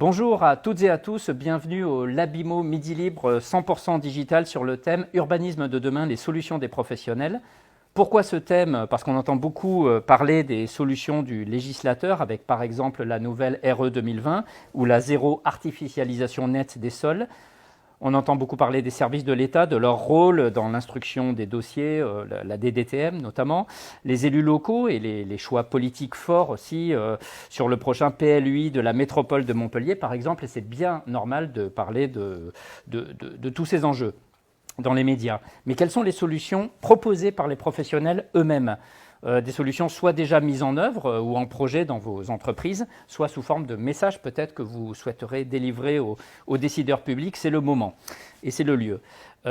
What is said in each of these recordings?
Bonjour à toutes et à tous, bienvenue au Labimo Midi Libre 100% digital sur le thème Urbanisme de demain, les solutions des professionnels. Pourquoi ce thème? Parce qu'on entend beaucoup parler des solutions du législateur avec par exemple la nouvelle RE 2020 ou la zéro artificialisation nette des sols. On entend beaucoup parler des services de l'État, de leur rôle dans l'instruction des dossiers, la DDTM notamment, les élus locaux et les choix politiques forts aussi sur le prochain PLUI de la métropole de Montpellier par exemple, et c'est bien normal de parler de tous ces enjeux dans les médias. Mais quelles sont les solutions proposées par les professionnels eux-mêmes ? Des solutions soit déjà mises en œuvre ou en projet dans vos entreprises, soit sous forme de messages peut-être que vous souhaiterez délivrer aux décideurs publics. C'est le moment et c'est le lieu.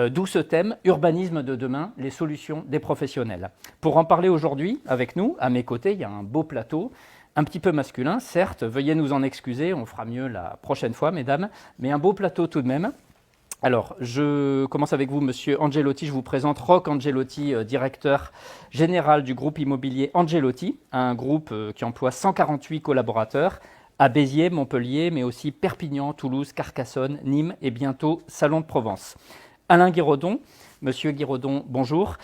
D'où ce thème, urbanisme de demain, les solutions des professionnels. Pour en parler aujourd'hui avec nous, à mes côtés, il y a un beau plateau, un petit peu masculin, certes, veuillez nous en excuser, on fera mieux la prochaine fois, mesdames, mais un beau plateau tout de même. Alors, je commence avec vous, Monsieur Angelotti. Je vous présente Roch Angelotti, directeur général du groupe immobilier Angelotti, un groupe qui emploie 148 collaborateurs à Béziers, Montpellier, mais aussi Perpignan, Toulouse, Carcassonne, Nîmes et bientôt Salon de Provence. Alain Guiraudon. Monsieur Guiraudon, bonjour.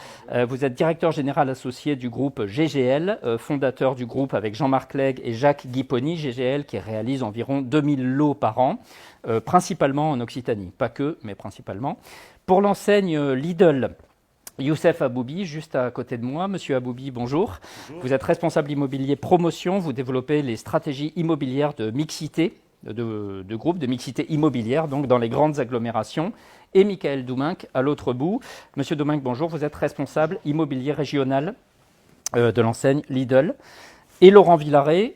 Vous êtes directeur général associé du groupe GGL, fondateur du groupe avec Jean-Marc Legge et Jacques Guiponi, GGL qui réalise environ 2000 lots par an, principalement en Occitanie, pas que, mais principalement. Pour l'enseigne Lidl, Youssef Aboubi, juste à côté de moi. Monsieur Aboubi, bonjour. Bonjour. Vous êtes responsable immobilier promotion, vous développez les stratégies immobilières de mixité, de groupe de mixité immobilière, donc dans les grandes agglomérations. Et Michael Douminc à l'autre bout. Monsieur Douminc, bonjour, vous êtes responsable immobilier régional de l'enseigne Lidl. Et Laurent Villaret,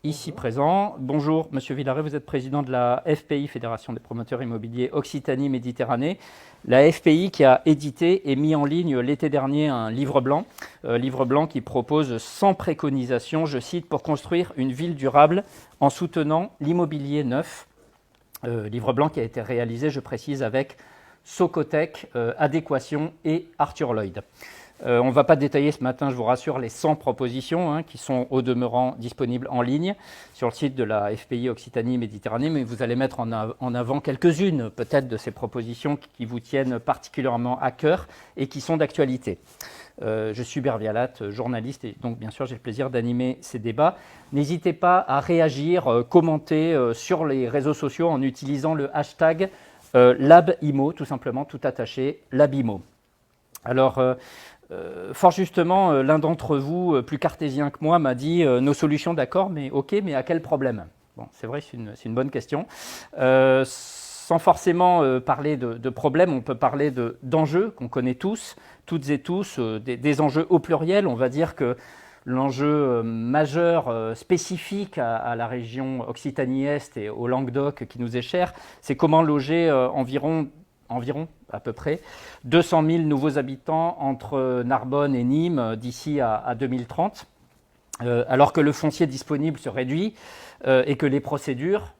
ici présent. Bonjour, Monsieur Villaret, vous êtes président de la FPI, Fédération des promoteurs immobiliers Occitanie-Méditerranée. La FPI qui a édité et mis en ligne l'été dernier un livre blanc qui propose 100 préconisations, je cite, pour construire une ville durable en soutenant l'immobilier neuf. Livre blanc qui a été réalisé, je précise, avec Socotec, Adéquation et Arthur Lloyd. On ne va pas détailler ce matin, je vous rassure, les 100 propositions qui sont au demeurant disponibles en ligne sur le site de la FPI Occitanie-Méditerranée, mais vous allez mettre en avant quelques-unes peut-être de ces propositions qui vous tiennent particulièrement à cœur et qui sont d'actualité. Je suis Bervialat, journaliste, et donc bien sûr j'ai le plaisir d'animer ces débats. N'hésitez pas à réagir, commenter sur les réseaux sociaux en utilisant le hashtag LabImo, tout simplement, tout attaché, LabImo. Alors, fort justement, l'un d'entre vous, plus cartésien que moi, m'a dit nos solutions, d'accord, mais ok, mais à quel problème? Bon, c'est vrai, c'est une bonne question. Sans forcément parler de problèmes, on peut parler d'enjeux qu'on connaît tous, toutes et tous, des enjeux au pluriel. On va dire que l'enjeu majeur spécifique à la région Occitanie-Est et au Languedoc qui nous est cher, c'est comment loger environ à peu près 200 000 nouveaux habitants entre Narbonne et Nîmes d'ici à 2030, alors que le foncier disponible se réduit et que les procédures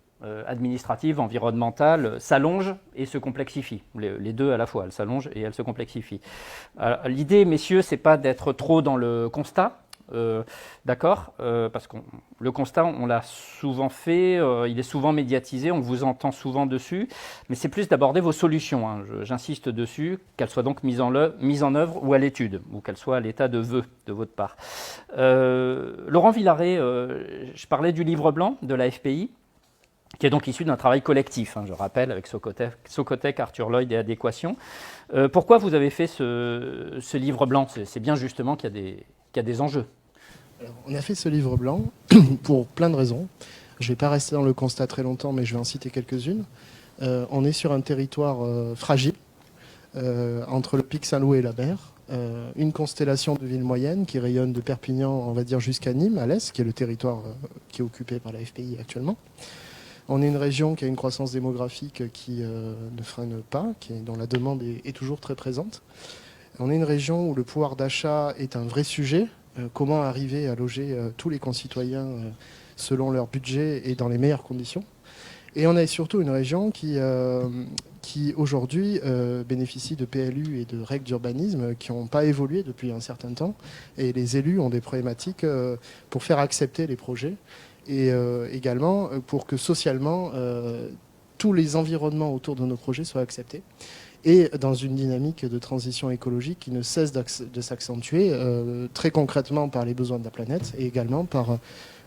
administratives, environnementales, s'allongent et se complexifient. Les deux à la fois, elles s'allongent et elles se complexifient. L'idée, messieurs, c'est pas d'être trop dans le constat, d'accord, parce que le constat, on l'a souvent fait, il est souvent médiatisé, on vous entend souvent dessus, mais c'est plus d'aborder vos solutions, j'insiste dessus, qu'elles soient donc mises en œuvre ou à l'étude, ou qu'elles soient à l'état de vœu de votre part. Laurent Villaret, je parlais du livre blanc de la FPI, qui est donc issu d'un travail collectif, je rappelle, avec Socotec, Arthur Lloyd et Adéquation. Pourquoi vous avez fait ce livre blanc? C'est bien justement qu'il y a des enjeux. Alors, on a fait ce livre blanc pour plein de raisons. Je ne vais pas rester dans le constat très longtemps, mais je vais en citer quelques-unes. On est sur un territoire fragile, entre le Pic Saint-Loup et la mer. Une constellation de villes moyennes qui rayonne de Perpignan, on va dire, jusqu'à Nîmes, à l'est, qui est le territoire qui est occupé par la FPI actuellement. On est une région qui a une croissance démographique qui ne freine pas, dont la demande est toujours très présente. On est une région où le pouvoir d'achat est un vrai sujet. Comment arriver à loger tous les concitoyens selon leur budget et dans les meilleures conditions. Et on est surtout une région qui aujourd'hui bénéficie de PLU et de règles d'urbanisme qui n'ont pas évolué depuis un certain temps. Et les élus ont des problématiques pour faire accepter les projets. et également pour que socialement tous les environnements autour de nos projets soient acceptés, et dans une dynamique de transition écologique qui ne cesse de s'accentuer, très concrètement par les besoins de la planète, et également par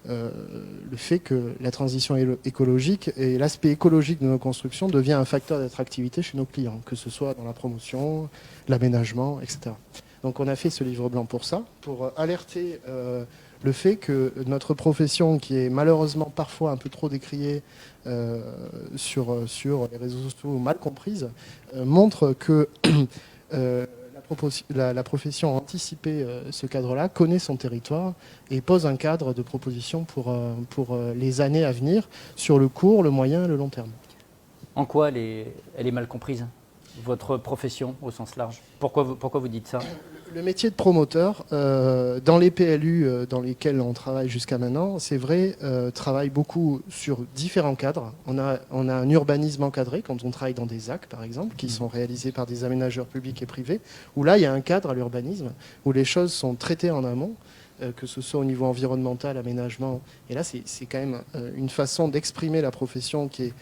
le fait que la transition écologique et l'aspect écologique de nos constructions devient un facteur d'attractivité chez nos clients, que ce soit dans la promotion, l'aménagement, etc. Donc on a fait ce livre blanc pour ça, pour alerter le fait que notre profession, qui est malheureusement parfois un peu trop décriée sur les réseaux sociaux, mal comprise, montre que la profession a anticipé ce cadre-là, connaît son territoire et pose un cadre de proposition pour les années à venir sur le court, le moyen et le long terme. En quoi elle est mal comprise, votre profession au sens large? Pourquoi vous dites ça? Le métier de promoteur, dans les PLU dans lesquels on travaille jusqu'à maintenant, c'est vrai, travaille beaucoup sur différents cadres. On a un urbanisme encadré quand on travaille dans des ZAC, par exemple, qui sont réalisés par des aménageurs publics et privés, où là, il y a un cadre à l'urbanisme, où les choses sont traitées en amont, que ce soit au niveau environnemental, aménagement. Et là, c'est quand même une façon d'exprimer la profession qui est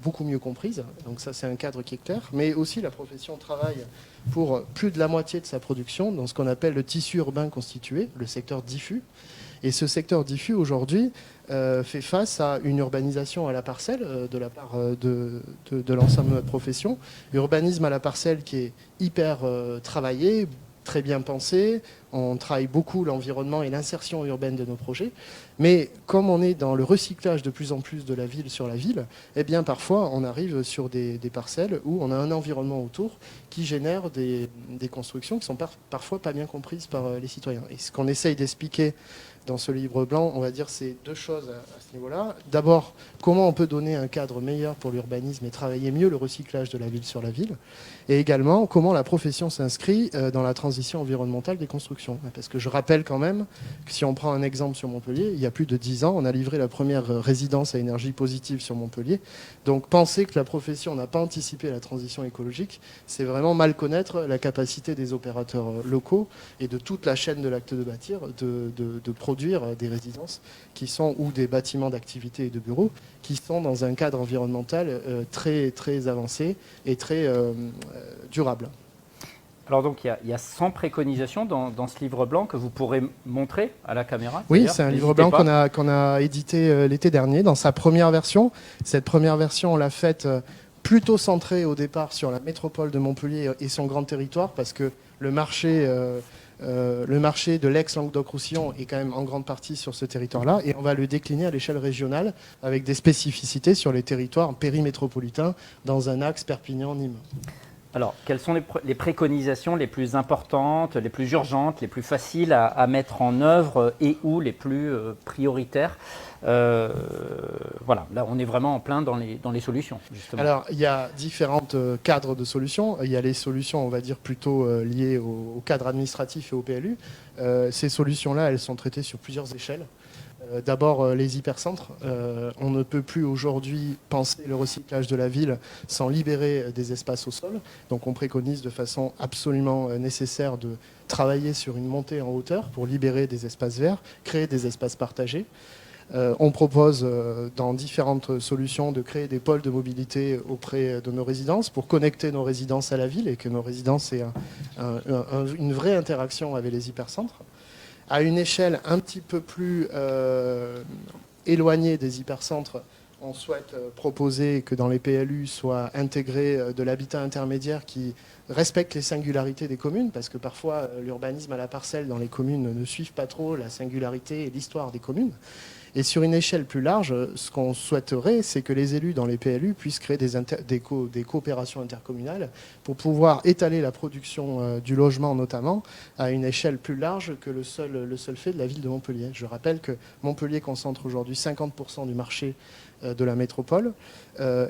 beaucoup mieux comprise. Donc ça, c'est un cadre qui est clair. Mais aussi, la profession travaille pour plus de la moitié de sa production dans ce qu'on appelle le tissu urbain constitué, le secteur diffus. Et ce secteur diffus, aujourd'hui, fait face à une urbanisation à la parcelle de la part de l'ensemble de notre profession. Urbanisme à la parcelle qui est hyper travaillé, très bien pensé. On travaille beaucoup l'environnement et l'insertion urbaine de nos projets. Mais comme on est dans le recyclage de plus en plus de la ville sur la ville, eh bien parfois on arrive sur des parcelles où on a un environnement autour qui génère des constructions qui sont parfois pas bien comprises par les citoyens. Et ce qu'on essaye d'expliquer dans ce livre blanc, on va dire, c'est deux choses à ce niveau-là. D'abord, comment on peut donner un cadre meilleur pour l'urbanisme et travailler mieux le recyclage de la ville sur la ville. Et également, comment la profession s'inscrit dans la transition environnementale des constructions. Parce que je rappelle quand même que si on prend un exemple sur Montpellier, il y a plus de 10 ans, on a livré la première résidence à énergie positive sur Montpellier. Donc penser que la profession n'a pas anticipé la transition écologique, c'est vraiment mal connaître la capacité des opérateurs locaux et de toute la chaîne de l'acte de bâtir de produire des résidences qui sont, ou des bâtiments d'activité et de bureaux qui sont dans un cadre environnemental très, très avancé et très durable. Alors donc il y a 100 préconisations dans ce livre blanc que vous pourrez montrer à la caméra. Oui, c'est un livre blanc qu'on a édité l'été dernier dans sa première version. Cette première version, on l'a faite plutôt centrée au départ sur la métropole de Montpellier et son grand territoire, parce que le marché de l'ex-Languedoc-Roussillon est quand même en grande partie sur ce territoire-là, et on va le décliner à l'échelle régionale avec des spécificités sur les territoires périmétropolitains dans un axe Perpignan-Nîmes. Alors, quelles sont les préconisations les plus importantes, les plus urgentes, les plus faciles à mettre en œuvre et ou les plus prioritaires? Voilà, là on est vraiment en plein dans les solutions, justement. Alors, il y a différents cadres de solutions. Il y a les solutions, on va dire, plutôt liées au cadre administratif et au PLU. Ces solutions-là, elles sont traitées sur plusieurs échelles. D'abord, les hypercentres. On ne peut plus aujourd'hui penser le recyclage de la ville sans libérer des espaces au sol. Donc on préconise de façon absolument nécessaire de travailler sur une montée en hauteur pour libérer des espaces verts, créer des espaces partagés. On propose dans différentes solutions de créer des pôles de mobilité auprès de nos résidences pour connecter nos résidences à la ville et que nos résidences aient une vraie interaction avec les hypercentres. À une échelle un petit peu plus éloignée des hypercentres, on souhaite proposer que dans les PLU soit intégré de l'habitat intermédiaire qui respecte les singularités des communes, parce que parfois l'urbanisme à la parcelle dans les communes ne suivent pas trop la singularité et l'histoire des communes. Et sur une échelle plus large, ce qu'on souhaiterait, c'est que les élus dans les PLU puissent créer des coopérations intercommunales pour pouvoir étaler la production du logement notamment à une échelle plus large que le seul fait de la ville de Montpellier. Je rappelle que Montpellier concentre aujourd'hui 50% du marché de la métropole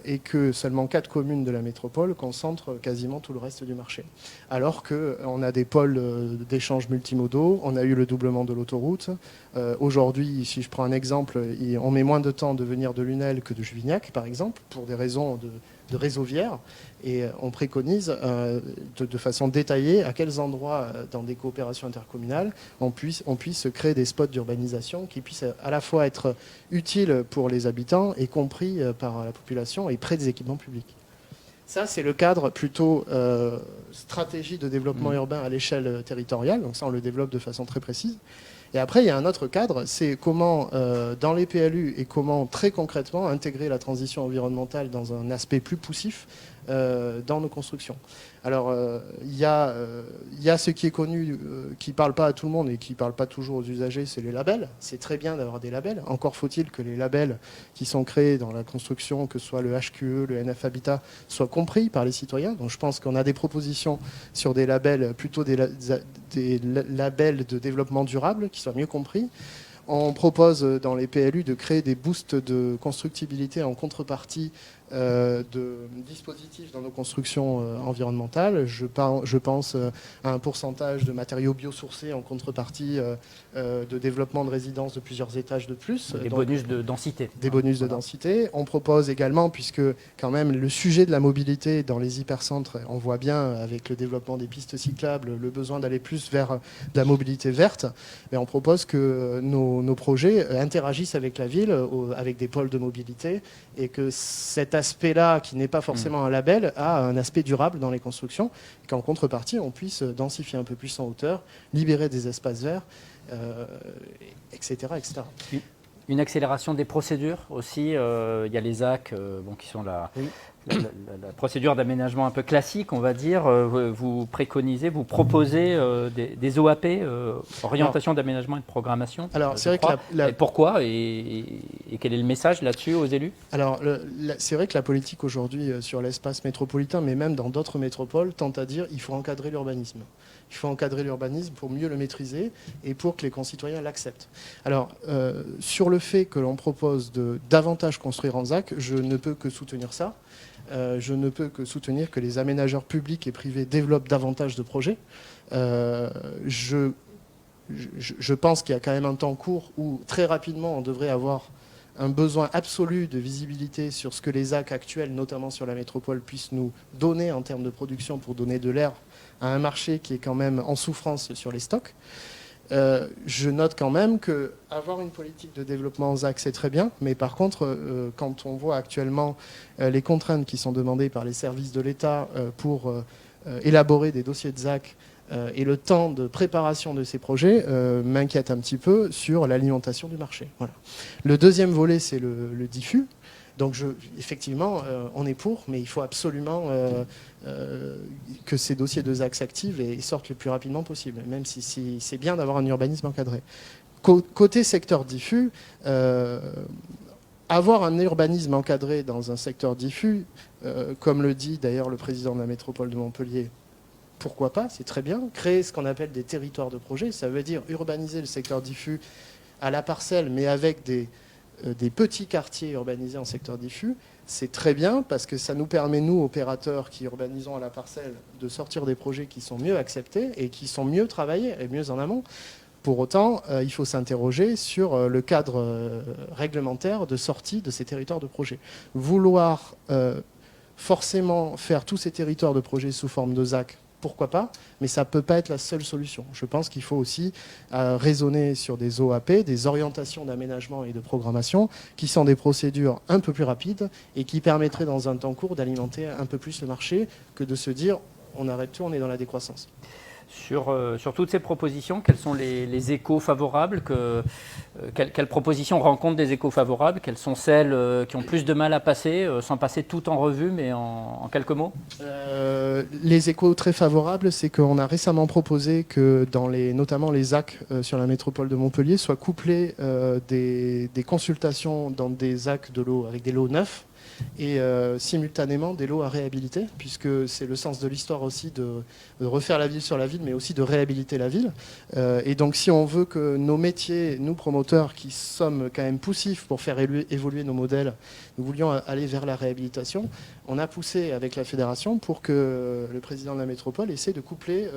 et que seulement 4 communes de la métropole concentrent quasiment tout le reste du marché. Alors qu'on a des pôles d'échanges multimodaux, on a eu le doublement de l'autoroute. Aujourd'hui, si je prends un exemple, on met moins de temps de venir de Lunel que de Juvignac, par exemple, pour des raisons de réseaux viaires. Et on préconise de façon détaillée à quels endroits, dans des coopérations intercommunales, on puisse créer des spots d'urbanisation qui puissent à la fois être utiles pour les habitants et compris par la population et près des équipements publics. Ça, c'est le cadre plutôt stratégie de développement urbain à l'échelle territoriale. Donc ça, on le développe de façon très précise. Et après, il y a un autre cadre, c'est comment, dans les PLU, et comment très concrètement intégrer la transition environnementale dans un aspect plus poussif dans nos constructions. Alors, il y a ce qui est connu, qui ne parle pas à tout le monde et qui ne parle pas toujours aux usagers, c'est les labels. C'est très bien d'avoir des labels. Encore faut-il que les labels qui sont créés dans la construction, que ce soit le HQE, le NF Habitat, soient compris par les citoyens. Donc, je pense qu'on a des propositions sur des labels, plutôt des labels de développement durable, qui soient mieux compris. On propose dans les PLU de créer des boosts de constructibilité en contrepartie de dispositifs dans nos constructions environnementales. Je pense à un pourcentage de matériaux biosourcés en contrepartie de développement de résidences de plusieurs étages de plus. Des bonus de densité. Des bonus de densité. On propose également, puisque quand même le sujet de la mobilité dans les hypercentres, on voit bien avec le développement des pistes cyclables, le besoin d'aller plus vers de la mobilité verte, mais on propose que nos projets interagissent avec la ville, avec des pôles de mobilité, et que cet aspect-là, qui n'est pas forcément un label, a un aspect durable dans les constructions, et qu'en contrepartie, on puisse densifier un peu plus en hauteur, libérer des espaces verts, etc., etc. Une accélération des procédures aussi. Il y a les ZAC qui sont la procédure d'aménagement un peu classique, on va dire. Vous préconisez, vous proposez des OAP, orientation d'aménagement et de programmation. Alors, c'est vrai que et pourquoi et quel est le message là-dessus aux élus? Alors, c'est vrai que la politique aujourd'hui sur l'espace métropolitain, mais même dans d'autres métropoles, tente à dire qu'il faut encadrer l'urbanisme. Il faut encadrer l'urbanisme pour mieux le maîtriser et pour que les concitoyens l'acceptent. Alors, sur le fait que l'on propose de davantage construire en ZAC, je ne peux que soutenir ça. Je ne peux que soutenir que les aménageurs publics et privés développent davantage de projets. Je pense qu'il y a quand même un temps court où, très rapidement, on devrait avoir un besoin absolu de visibilité sur ce que les ZAC actuels, notamment sur la métropole, puissent nous donner en termes de production pour donner de l'air à un marché qui est quand même en souffrance sur les stocks. Je note quand même qu'avoir une politique de développement en ZAC, c'est très bien, mais par contre, quand on voit actuellement les contraintes qui sont demandées par les services de l'État pour élaborer des dossiers de ZAC et le temps de préparation de ces projets m'inquiète un petit peu sur l'alimentation du marché. Voilà. Le deuxième volet, c'est le diffus. Donc, effectivement, on est pour, mais il faut absolument que ces dossiers de ZAC s'activent et sortent le plus rapidement possible, même si c'est bien d'avoir un urbanisme encadré. Côté secteur diffus, avoir un urbanisme encadré dans un secteur diffus, comme le dit d'ailleurs le président de la métropole de Montpellier, pourquoi pas, c'est très bien. Créer ce qu'on appelle des territoires de projet, ça veut dire urbaniser le secteur diffus à la parcelle, mais avec des petits quartiers urbanisés en secteur diffus, c'est très bien parce que ça nous permet, nous, opérateurs qui urbanisons à la parcelle, de sortir des projets qui sont mieux acceptés et qui sont mieux travaillés et mieux en amont. Pour autant, il faut s'interroger sur le cadre réglementaire de sortie de ces territoires de projet. Vouloir forcément faire tous ces territoires de projet sous forme de ZAC, pourquoi pas, mais ça ne peut pas être la seule solution. Je pense qu'il faut aussi raisonner sur des OAP, des orientations d'aménagement et de programmation, qui sont des procédures un peu plus rapides et qui permettraient dans un temps court d'alimenter un peu plus le marché que de se dire on arrête tout, on est dans la décroissance. Sur toutes ces propositions, quels sont les échos favorables quelles propositions rencontrent des échos favorables? Quelles sont celles qui ont plus de mal à passer, sans passer tout en revue, mais en quelques mots? Les échos très favorables, c'est qu'on a récemment proposé que notamment les ZAC sur la métropole de Montpellier soient couplés des consultations dans des ZAC de lots avec des lots neufs et simultanément des lots à réhabiliter, puisque c'est le sens de l'histoire aussi de refaire la ville sur la ville, mais aussi de réhabiliter la ville. Et donc si on veut que nos métiers, nous promoteurs, qui sommes quand même poussifs pour faire évoluer nos modèles, nous voulions aller vers la réhabilitation, on a poussé avec la fédération pour que le président de la métropole essaie de coupler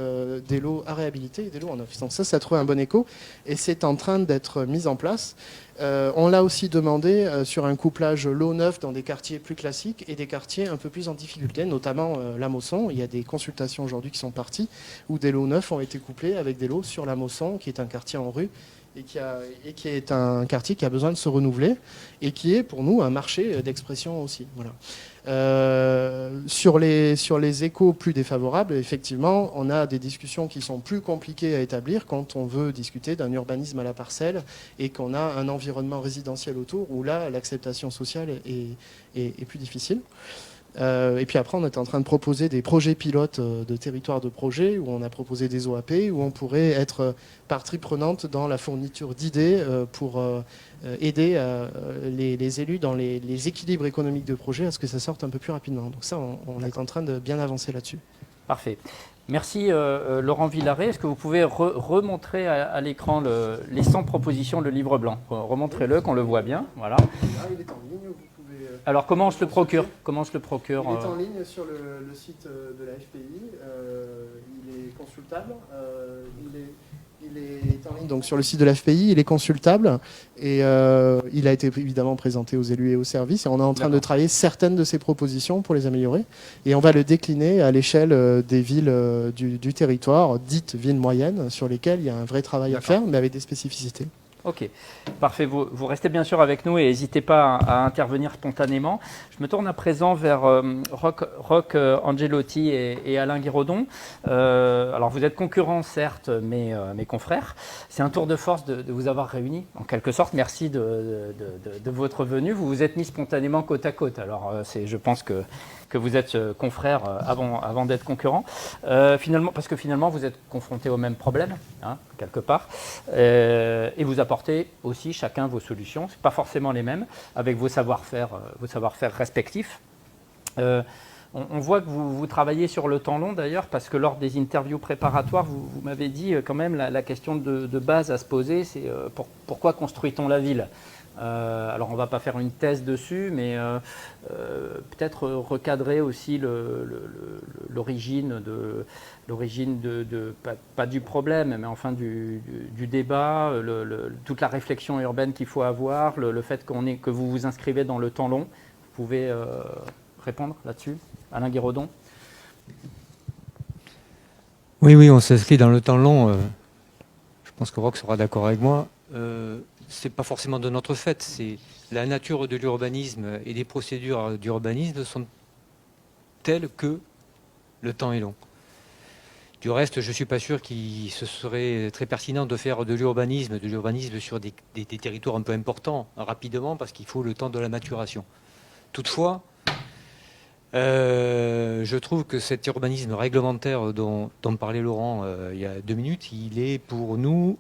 des lots à réhabiliter et des lots en neuf. Donc ça a trouvé un bon écho et c'est en train d'être mis en place. On l'a aussi demandé sur un couplage lot neuf dans des quartiers quartiers plus classiques et des quartiers un peu plus en difficulté, notamment la Mosson. Il y a des consultations aujourd'hui qui sont parties où des lots neufs ont été couplés avec des lots sur la Mosson, qui est un quartier en rue et qui est un quartier qui a besoin de se renouveler et qui est pour nous un marché d'expression aussi. Voilà. Sur les échos plus défavorables, effectivement, on a des discussions qui sont plus compliquées à établir quand on veut discuter d'un urbanisme à la parcelle et qu'on a un environnement résidentiel autour où là, l'acceptation sociale est plus difficile. Et puis après, on est en train de proposer des projets pilotes de territoires de projets où on a proposé des OAP, où on pourrait être partie prenante dans la fourniture d'idées pour aider les élus dans les équilibres économiques de projets à ce que ça sorte un peu plus rapidement. Donc ça, on est en train de bien avancer là-dessus. Parfait. Merci Laurent Villaret. Est-ce que vous pouvez remontrer à l'écran les 100 propositions, le livre blanc? Remontrez-le, qu'on le voit bien. Voilà. Là, il est en ligne. Alors comment on se le procure? Il est en ligne sur le site de la FPI. Il est consultable. Il est en ligne donc sur le site de la FPI. Il est consultable et il a été évidemment présenté aux élus et aux services. Et on est en train de travailler certaines de ces propositions pour les améliorer. Et on va le décliner à l'échelle des villes du territoire, dites villes moyennes, sur lesquelles il y a un vrai travail à faire, mais avec des spécificités. Ok, parfait. Vous restez bien sûr avec nous et n'hésitez pas à intervenir spontanément. Je me tourne à présent vers Roch Angelotti et Alain Guiraudon. Alors vous êtes concurrents certes, mais mes confrères. C'est un tour de force de vous avoir réunis en quelque sorte. Merci de votre venue. Vous vous êtes mis spontanément côte à côte. Alors je pense que vous êtes confrères avant d'être concurrents. Parce que finalement vous êtes confrontés au même problème, hein, quelque part. Et vous apportez aussi chacun vos solutions, ce n'est pas forcément les mêmes, avec vos savoir-faire respectifs. On voit que vous travaillez sur le temps long d'ailleurs, parce que lors des interviews préparatoires, vous m'avez dit quand même la question de base à se poser, c'est pourquoi construit-on la ville? Alors on ne va pas faire une thèse dessus, mais peut-être recadrer aussi l'origine pas du problème, mais enfin du débat, toute la réflexion urbaine qu'il faut avoir, le fait que vous vous inscrivez dans le temps long. Vous pouvez répondre là-dessus, Alain Guiraudon? Oui, on s'inscrit dans le temps long. Je pense que Roch sera d'accord avec moi. Ce n'est pas forcément de notre fait. C'est la nature de l'urbanisme et des procédures d'urbanisme sont telles que le temps est long. Du reste, je ne suis pas sûr qu'il se serait très pertinent de faire de l'urbanisme sur des territoires un peu importants rapidement, parce qu'il faut le temps de la maturation. Toutefois, je trouve que cet urbanisme réglementaire dont parlait Laurent il y a 2 minutes, il est pour nous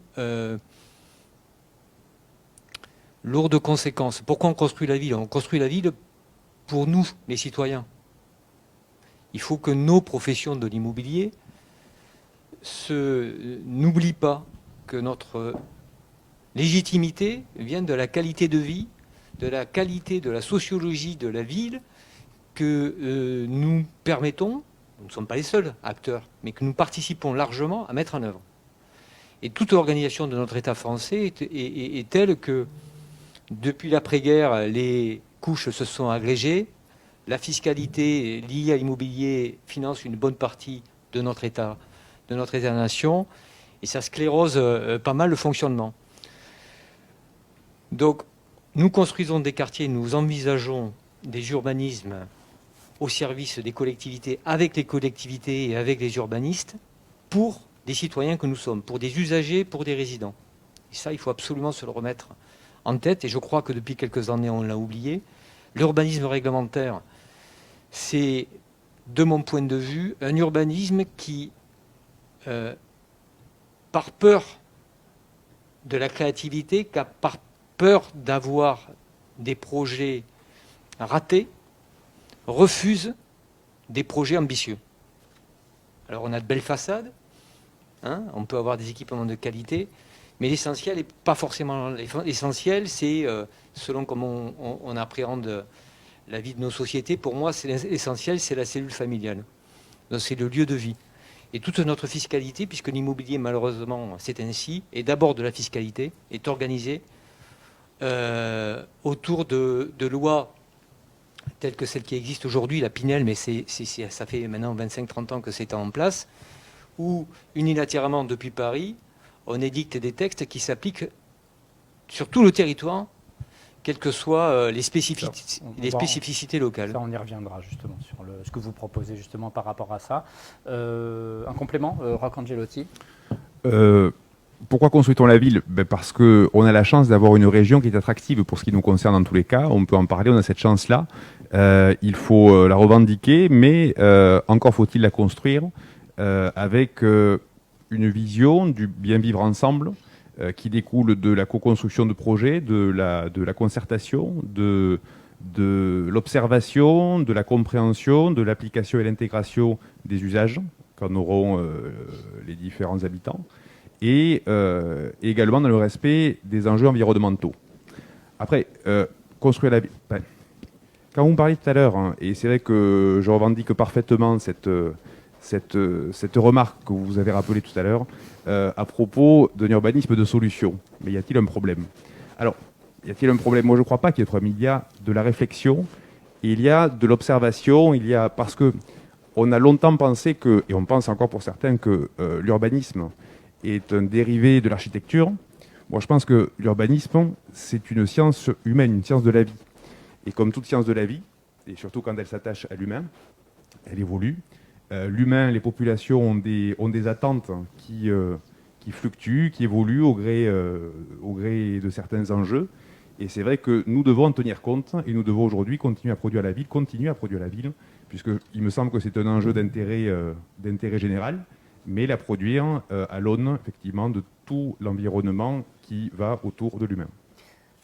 lourd de conséquences. Pourquoi on construit la ville? On construit la ville pour nous, les citoyens. Il faut que nos professions de l'immobilier n'oublient pas que notre légitimité vient de la qualité de vie, de la qualité de la sociologie de la ville que nous permettons, nous ne sommes pas les seuls acteurs, mais que nous participons largement à mettre en œuvre. Et toute organisation de notre État français est telle que depuis l'après-guerre, les couches se sont agrégées. La fiscalité liée à l'immobilier finance une bonne partie de notre État-nation, et ça sclérose pas mal le fonctionnement. Donc, nous construisons des quartiers, nous envisageons des urbanismes au service des collectivités, avec les collectivités et avec les urbanistes, pour des citoyens que nous sommes, pour des usagers, pour des résidents. Et ça, il faut absolument se le remettre en tête, et je crois que depuis quelques années, on l'a oublié. L'urbanisme réglementaire, c'est, de mon point de vue, un urbanisme qui, par peur de la créativité, par peur d'avoir des projets ratés, refuse des projets ambitieux. Alors on a de belles façades, hein, on peut avoir des équipements de qualité, mais l'essentiel n'est pas forcément l'essentiel, c'est selon comment on appréhende la vie de nos sociétés. Pour moi, l'essentiel, c'est la cellule familiale. C'est le lieu de vie. Et toute notre fiscalité, puisque l'immobilier, malheureusement, c'est ainsi, et d'abord de la fiscalité, est organisée autour de lois telle que celle qui existe aujourd'hui, la Pinel, mais ça fait maintenant 25-30 ans que c'est en place, où unilatéralement depuis Paris, on édicte des textes qui s'appliquent sur tout le territoire, quelles que soient les spécificités locales. Ça, on y reviendra justement sur ce que vous proposez justement par rapport à ça. Un complément, Roch Angelotti? Pourquoi construit-on la ville? Parce qu'on a la chance d'avoir une région qui est attractive pour ce qui nous concerne dans tous les cas. On peut en parler, on a cette chance-là. Il faut la revendiquer, mais encore faut-il la construire avec une vision du bien vivre ensemble qui découle de la co-construction de projets, de la concertation, de l'observation, de la compréhension, de l'application et l'intégration des usages qu'en auront les différents habitants, et également dans le respect des enjeux environnementaux. Après, construire la ville... Quand vous me parliez tout à l'heure, hein, et c'est vrai que je revendique parfaitement cette remarque que vous avez rappelée tout à l'heure, à propos d'un urbanisme de solution. Mais y a-t-il un problème? Alors, y a-t-il un problème? Moi, je ne crois pas qu'il y ait un problème. Il y a de la réflexion, il y a de l'observation, parce que on a longtemps pensé que, et on pense encore pour certains, que l'urbanisme est un dérivé de l'architecture. Moi, je pense que l'urbanisme, c'est une science humaine, une science de la vie. Et comme toute science de la vie, et surtout quand elle s'attache à l'humain, elle évolue. L'humain, les populations ont des attentes qui fluctuent, qui évoluent au gré de certains enjeux. Et c'est vrai que nous devons en tenir compte, et nous devons aujourd'hui continuer à produire la ville, puisqu'il me semble que c'est un enjeu d'intérêt général, mais la produire à l'aune, effectivement, de tout l'environnement qui va autour de l'humain.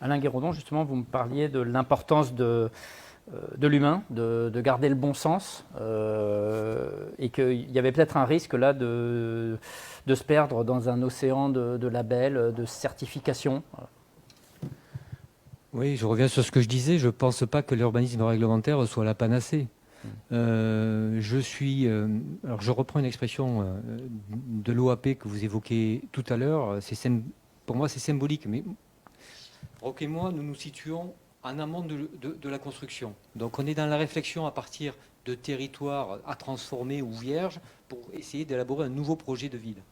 Alain Guérodon, justement, vous me parliez de l'importance de l'humain, de garder le bon sens, et qu'il y avait peut-être un risque là de se perdre dans un océan de labels, de certifications. Oui, je reviens sur ce que je disais. Je ne pense pas que l'urbanisme réglementaire soit la panacée. Alors je reprends une expression de l'OAP que vous évoquez tout à l'heure. Pour moi, c'est symbolique. Mais Roch et moi, nous nous situons en amont de la construction. Donc on est dans la réflexion à partir de territoires à transformer ou vierges pour essayer d'élaborer un nouveau projet de ville.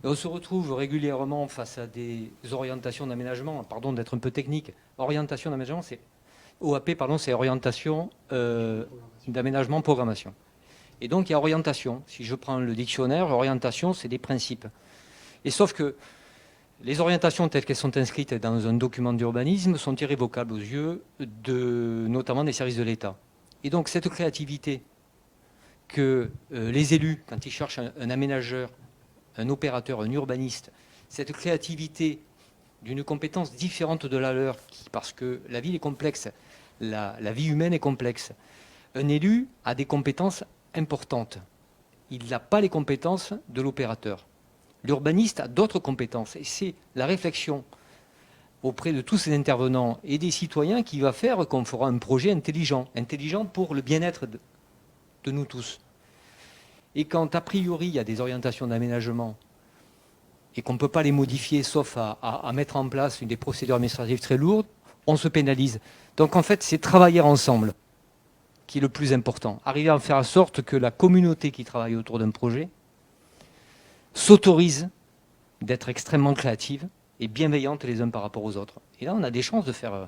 Et on se retrouve régulièrement face à des orientations d'aménagement. Pardon d'être un peu technique. Orientation d'aménagement, c'est OAP, pardon, c'est orientation d'aménagement programmation. Et donc il y a orientation. Si je prends le dictionnaire, orientation, c'est des principes. Et sauf que les orientations telles qu'elles sont inscrites dans un document d'urbanisme sont irrévocables aux yeux notamment des services de l'État. Et donc cette créativité que les élus, quand ils cherchent un aménageur, un opérateur, un urbaniste, cette créativité d'une compétence différente de la leur, parce que la ville est complexe, la vie humaine est complexe. Un élu a des compétences importantes. Il n'a pas les compétences de l'opérateur. L'urbaniste a d'autres compétences. Et c'est la réflexion auprès de tous ces intervenants et des citoyens qui va faire qu'on fera un projet intelligent pour le bien-être de nous tous. Et quand, a priori, il y a des orientations d'aménagement et qu'on ne peut pas les modifier sauf à mettre en place des procédures administratives très lourdes, on se pénalise. Donc en fait, c'est travailler ensemble qui est le plus important. Arriver à faire en sorte que la communauté qui travaille autour d'un projet s'autorise d'être extrêmement créative et bienveillante les uns par rapport aux autres. Et là, on a des chances de faire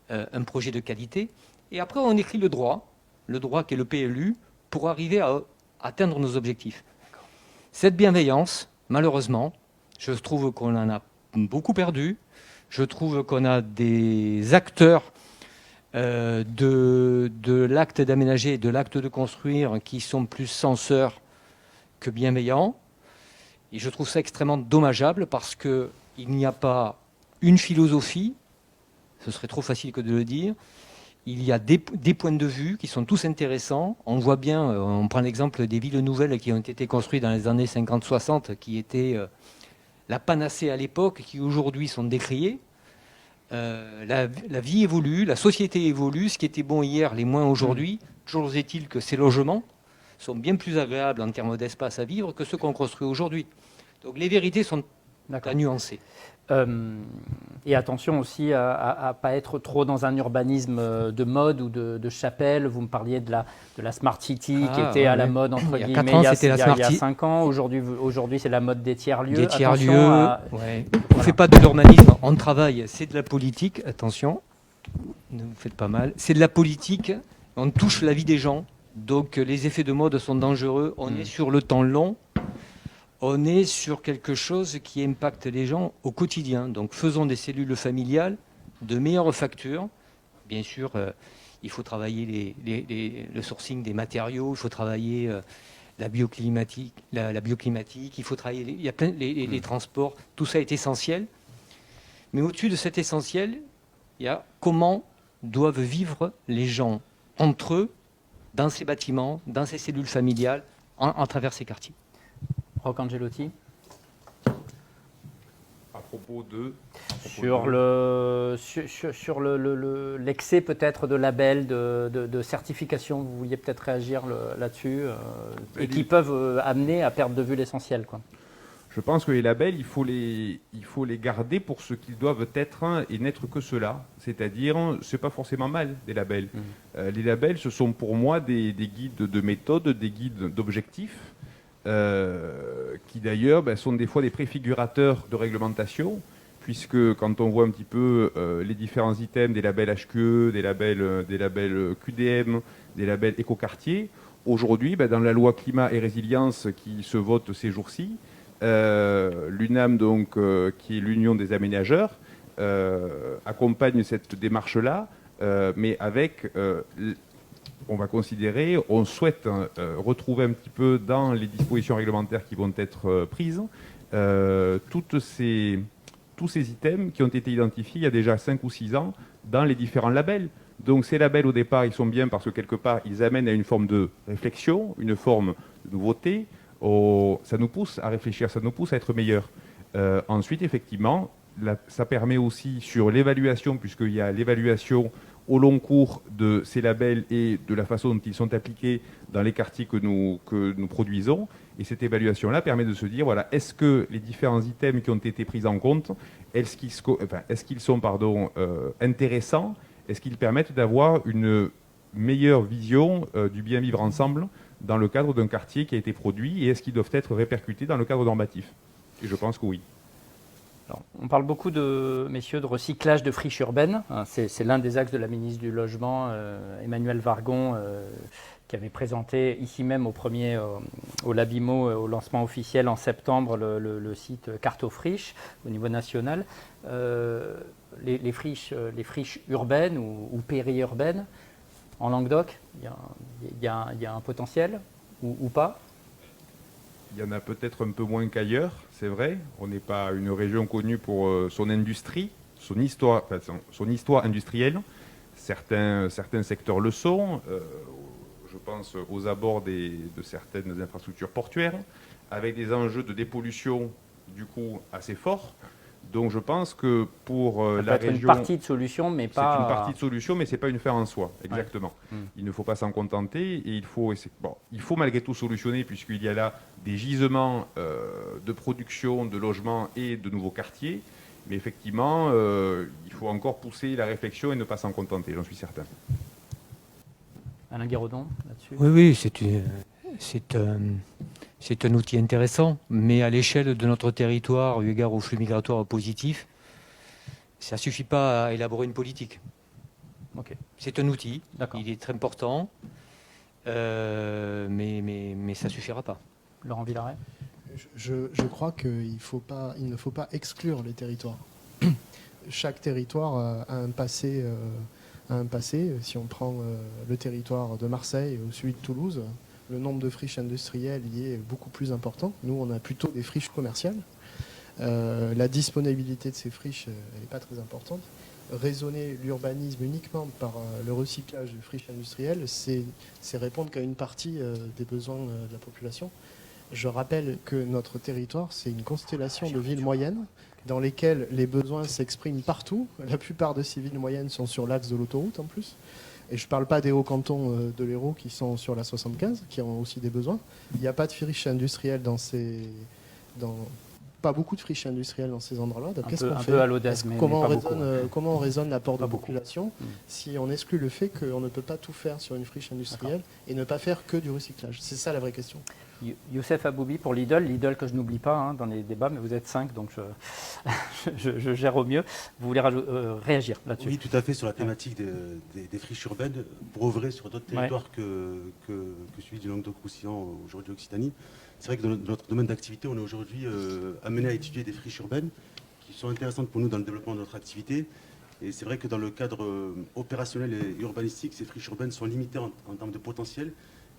un projet de qualité. Et après, on écrit le droit qui est le PLU, pour arriver à atteindre nos objectifs. Cette bienveillance, malheureusement, je trouve qu'on en a beaucoup perdu. Je trouve qu'on a des acteurs de l'acte d'aménager et de l'acte de construire qui sont plus censeurs que bienveillants. Et je trouve ça extrêmement dommageable parce qu'il n'y a pas une philosophie, ce serait trop facile que de le dire. Il y a des points de vue qui sont tous intéressants. On voit bien, on prend l'exemple des villes nouvelles qui ont été construites dans les années 50-60, qui étaient la panacée à l'époque, qui aujourd'hui sont décriées. La vie évolue, la société évolue. Ce qui était bon hier, l'est moins aujourd'hui. Toujours est-il que ces logements sont bien plus agréables en termes d'espace à vivre que ceux qu'on construit aujourd'hui. Donc les vérités sont à nuancer. Et attention aussi à ne pas être trop dans un urbanisme de mode ou de chapelle. Vous me parliez de la Smart City qui était à la mode, entre Il y a guillemets, 4 ans, c'était la Smart il y a City. 5 ans. Aujourd'hui, c'est la mode des tiers-lieux. Des tiers-lieux, Ouais. on ne fait pas de l'urbanisme, on travaille, c'est de la politique, attention, ne vous faites pas mal. C'est de la politique, on touche la vie des gens, donc les effets de mode sont dangereux, on est sur le temps long, on est sur quelque chose qui impacte les gens au quotidien. Donc faisons des cellules familiales de meilleure facture. Bien sûr, il faut travailler le sourcing des matériaux, il faut travailler la bioclimatique, il faut travailler il y a plein les transports, tout ça est essentiel. Mais au-dessus de cet essentiel, il y a comment doivent vivre les gens entre eux, dans ces bâtiments, dans ces cellules familiales, à travers ces quartiers. Roch Angelotti. À propos de... Sur l'excès peut-être de labels, de certifications, vous vouliez peut-être réagir là-dessus, et qui peuvent amener à perdre de vue l'essentiel, quoi. Je pense que les labels, il faut les garder pour ce qu'ils doivent être et n'être que cela. C'est-à-dire, c'est pas forcément mal, des labels. Les labels, ce sont pour moi des guides de méthode, des guides d'objectifs, qui d'ailleurs sont des fois des préfigurateurs de réglementation, puisque quand on voit un petit peu les différents items des labels HQE, des labels QDM, des labels écoquartier, aujourd'hui, dans la loi climat et résilience qui se vote ces jours-ci, l'UNAM, donc, qui est l'Union des aménageurs, accompagne cette démarche-là, mais avec, on va considérer, on souhaite retrouver un petit peu dans les dispositions réglementaires qui vont être prises, tous ces items qui ont été identifiés il y a déjà 5 ou 6 ans dans les différents labels. Donc ces labels, au départ, ils sont bien parce que quelque part, ils amènent à une forme de réflexion, une forme de nouveauté. Ça nous pousse à réfléchir, ça nous pousse à être meilleurs. Ensuite, effectivement, ça permet aussi sur l'évaluation, puisqu'il y a l'évaluation au long cours de ces labels et de la façon dont ils sont appliqués dans les quartiers que nous produisons. Et cette évaluation-là permet de se dire, voilà, est-ce que les différents items qui ont été pris en compte, est-ce qu'ils sont intéressants? Est-ce qu'ils permettent d'avoir une meilleure vision du bien vivre ensemble dans le cadre d'un quartier qui a été produit, et est-ce qu'ils doivent être répercutés dans le cadre normatif? Et je pense que oui. Alors, on parle beaucoup, messieurs, de recyclage de friches urbaines. C'est l'un des axes de la ministre du Logement, Emmanuelle Wargon, qui avait présenté ici même au Labimo, au lancement officiel en septembre, le site Cartofriche au niveau national. Les friches urbaines ou périurbaines, en Languedoc, il y a un potentiel ou pas? Il y en a peut-être un peu moins qu'ailleurs, c'est vrai. On n'est pas une région connue pour son industrie, son histoire industrielle. Certains secteurs le sont. Je pense aux abords de certaines infrastructures portuaires, avec des enjeux de dépollution du coup assez forts. Donc je pense que pour la région... une partie de solution, mais pas... C'est une partie de solution, mais ce n'est pas une fin en soi, exactement. Ouais. Il ne faut pas s'en contenter, et il faut malgré tout solutionner, puisqu'il y a là des gisements de production, de logements et de nouveaux quartiers. Mais effectivement, il faut encore pousser la réflexion et ne pas s'en contenter, j'en suis certain. Alain Guérodon, là-dessus? Oui, c'est un outil intéressant, mais à l'échelle de notre territoire, eu égard au flux migratoire positif, ça ne suffit pas à élaborer une politique. Okay. C'est un outil, D'accord. il est très important, mais ça ne suffira pas. Laurent Villaret? Je crois qu'il ne faut pas exclure les territoires. Chaque territoire a un passé. Si on prend le territoire de Marseille ou celui de Toulouse, le nombre de friches industrielles y est beaucoup plus important. Nous, on a plutôt des friches commerciales. La disponibilité de ces friches n'est pas très importante. Raisonner l'urbanisme uniquement par le recyclage de friches industrielles, c'est répondre qu'à une partie des besoins de la population. Je rappelle que notre territoire, c'est une constellation de villes moyennes dans lesquelles les besoins s'expriment partout. La plupart de ces villes moyennes sont sur l'axe de l'autoroute en plus. Et je ne parle pas des hauts cantons de l'Hérault qui sont sur la 75, qui ont aussi des besoins. Il n'y a pas de friches industrielles pas beaucoup de friches industrielles dans ces endroits-là. Donc qu'est-ce qu'on Un fait? peu à l'audace, mais Comment pas on beaucoup. raisonne, comment on raisonne l'apport de Pas beaucoup. population si on exclut le fait qu'on ne peut pas tout faire sur une friche industrielle et ne pas faire que du recyclage? C'est ça la vraie question. Youssef Aboubi pour Lidl que je n'oublie pas hein, dans les débats, mais vous êtes 5, donc je gère au mieux. Vous voulez réagir là-dessus? Oui, tout à fait, sur la thématique des friches urbaines, pour œuvrer sur d'autres territoires que celui du Languedoc-Roussillon, aujourd'hui Occitanie. C'est vrai que dans notre domaine d'activité, on est aujourd'hui amené à étudier des friches urbaines qui sont intéressantes pour nous dans le développement de notre activité. Et c'est vrai que dans le cadre opérationnel et urbanistique, ces friches urbaines sont limitées en termes de potentiel.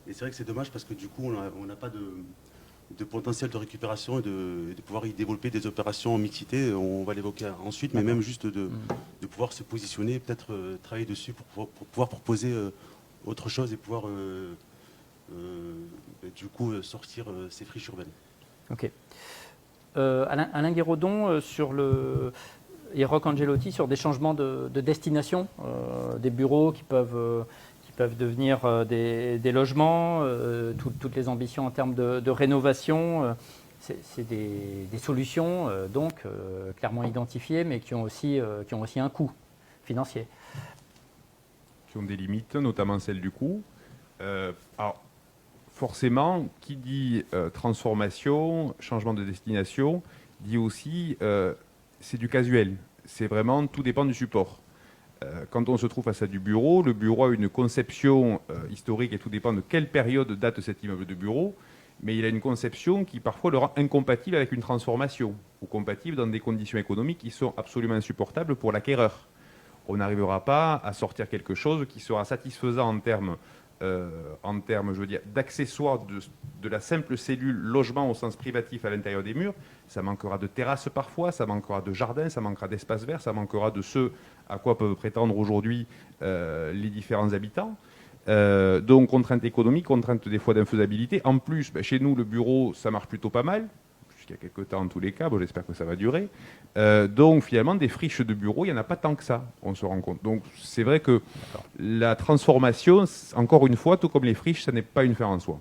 Et c'est vrai que c'est dommage parce que du coup, on n'a pas de potentiel de récupération et de pouvoir y développer des opérations en mixité. On va l'évoquer ensuite, mais même juste de pouvoir se positionner, peut-être travailler dessus pour pouvoir proposer autre chose et pouvoir du coup sortir ces friches urbaines. Ok. Alain Guérodon, et Roch Angelotti, sur des changements de destination, des bureaux qui peuvent devenir des logements, toutes les ambitions en termes de rénovation, c'est des solutions donc clairement identifiées, mais qui ont aussi un coût financier. Qui ont des limites, notamment celle du coût. Alors, forcément, qui dit transformation, changement de destination, dit aussi c'est du casuel. C'est vraiment, tout dépend du support. Quand on se trouve face à du bureau, le bureau a une conception historique et tout dépend de quelle période date cet immeuble de bureau, mais il a une conception qui parfois le rend incompatible avec une transformation ou compatible dans des conditions économiques qui sont absolument insupportables pour l'acquéreur. On n'arrivera pas à sortir quelque chose qui sera satisfaisant en termes, je veux dire, d'accessoires de la simple cellule logement au sens privatif à l'intérieur des murs. Ça manquera de terrasses parfois, ça manquera de jardins, ça manquera d'espaces verts, ça manquera de ce à quoi peuvent prétendre aujourd'hui les différents habitants. Donc contraintes économiques, contraintes des fois d'infaisabilité. En plus, chez nous, le bureau, ça marche plutôt pas mal. Jusqu'à quelques temps en tous les cas, bon, j'espère que ça va durer. Donc finalement, des friches de bureaux, il n'y en a pas tant que ça, on se rend compte. Donc c'est vrai que la transformation, encore une fois, tout comme les friches, ça n'est pas une fin en soi.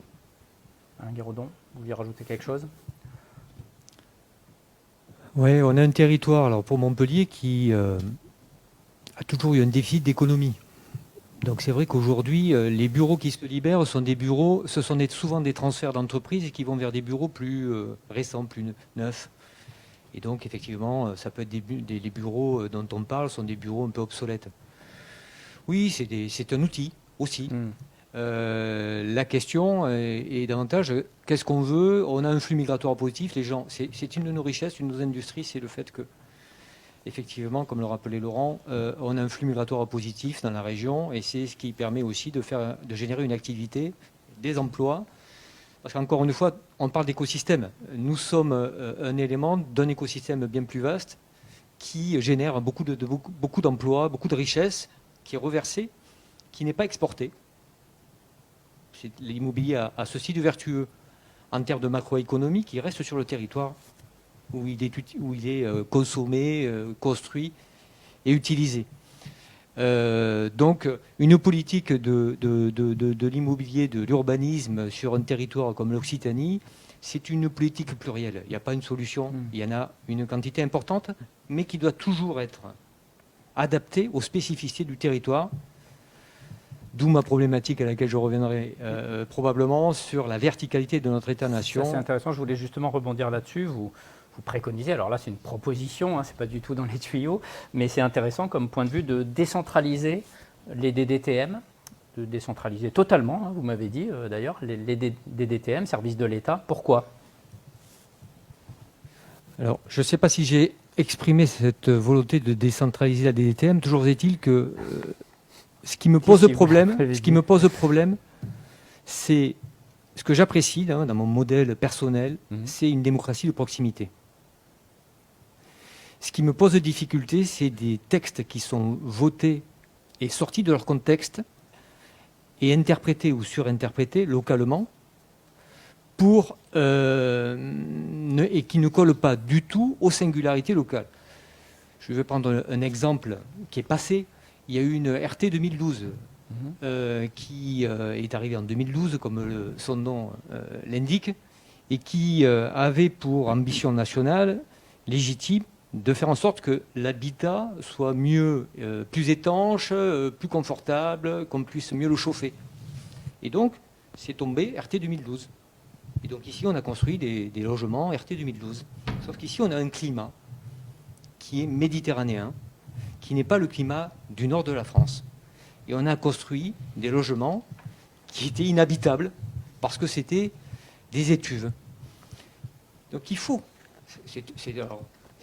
Alain Guérodon, vous vouliez rajouter quelque chose? Oui, on a un territoire alors pour Montpellier qui a toujours eu un déficit d'économie. Donc c'est vrai qu'aujourd'hui, les bureaux qui se libèrent sont des bureaux, ce sont souvent des transferts d'entreprises qui vont vers des bureaux plus récents, plus neufs. Et donc effectivement, ça peut être les bureaux dont on parle sont des bureaux un peu obsolètes. Oui, c'est un outil aussi. La question est davantage, qu'est-ce qu'on veut? On a un flux migratoire positif, les gens, c'est une de nos richesses, une de nos industries, c'est le fait que effectivement, comme le rappelait Laurent, on a un flux migratoire positif dans la région et c'est ce qui permet aussi de générer une activité, des emplois. Parce qu'encore une fois, on parle d'écosystème. Nous sommes un élément d'un écosystème bien plus vaste qui génère beaucoup d'emplois, beaucoup de richesses, qui est reversée, qui n'est pas exportée. L'immobilier a ceci de vertueux en termes de macroéconomie qui reste sur le territoire où il est consommé, construit et utilisé. Donc une politique de l'immobilier, de l'urbanisme sur un territoire comme l'Occitanie, c'est une politique plurielle. Il n'y a pas une solution, il y en a une quantité importante, mais qui doit toujours être adaptée aux spécificités du territoire. D'où ma problématique à laquelle je reviendrai probablement sur la verticalité de notre État-nation. C'est intéressant, je voulais justement rebondir là-dessus. Vous préconisez, alors là c'est une proposition, hein, c'est pas du tout dans les tuyaux, mais c'est intéressant comme point de vue de décentraliser les DDTM, de décentraliser totalement, hein, vous m'avez dit d'ailleurs, les DDTM, services de l'État. Pourquoi? Alors, je ne sais pas si j'ai exprimé cette volonté de décentraliser la DDTM, toujours est-il que ce qui me pose problème, c'est ce que j'apprécie dans mon modèle personnel, c'est une démocratie de proximité. Ce qui me pose difficulté, c'est des textes qui sont votés et sortis de leur contexte et interprétés ou surinterprétés localement et qui ne collent pas du tout aux singularités locales. Je vais prendre un exemple qui est passé. Il y a eu une RT 2012 qui est arrivée en 2012, comme son nom l'indique, et qui avait pour ambition nationale légitime de faire en sorte que l'habitat soit mieux, plus étanche, plus confortable, qu'on puisse mieux le chauffer. Et donc, c'est tombé RT 2012. Et donc ici, on a construit des logements RT 2012. Sauf qu'ici, on a un climat qui est méditerranéen, qui n'est pas le climat du nord de la France. Et on a construit des logements qui étaient inhabitables parce que c'était des étuves. Donc il faut. C'est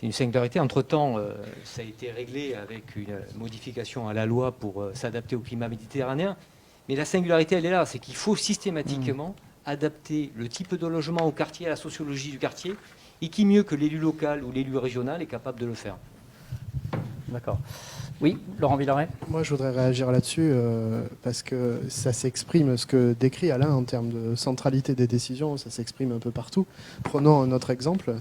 une singularité. Entre-temps, ça a été réglé avec une modification à la loi pour s'adapter au climat méditerranéen. Mais la singularité, elle est là. C'est qu'il faut systématiquement adapter le type de logement au quartier, à la sociologie du quartier. Et qui mieux que l'élu local ou l'élu régional est capable de le faire. D'accord. Oui, Laurent Villeray. Moi, je voudrais réagir là-dessus parce que ça s'exprime, ce que décrit Alain en termes de centralité des décisions, ça s'exprime un peu partout. Prenons un autre exemple.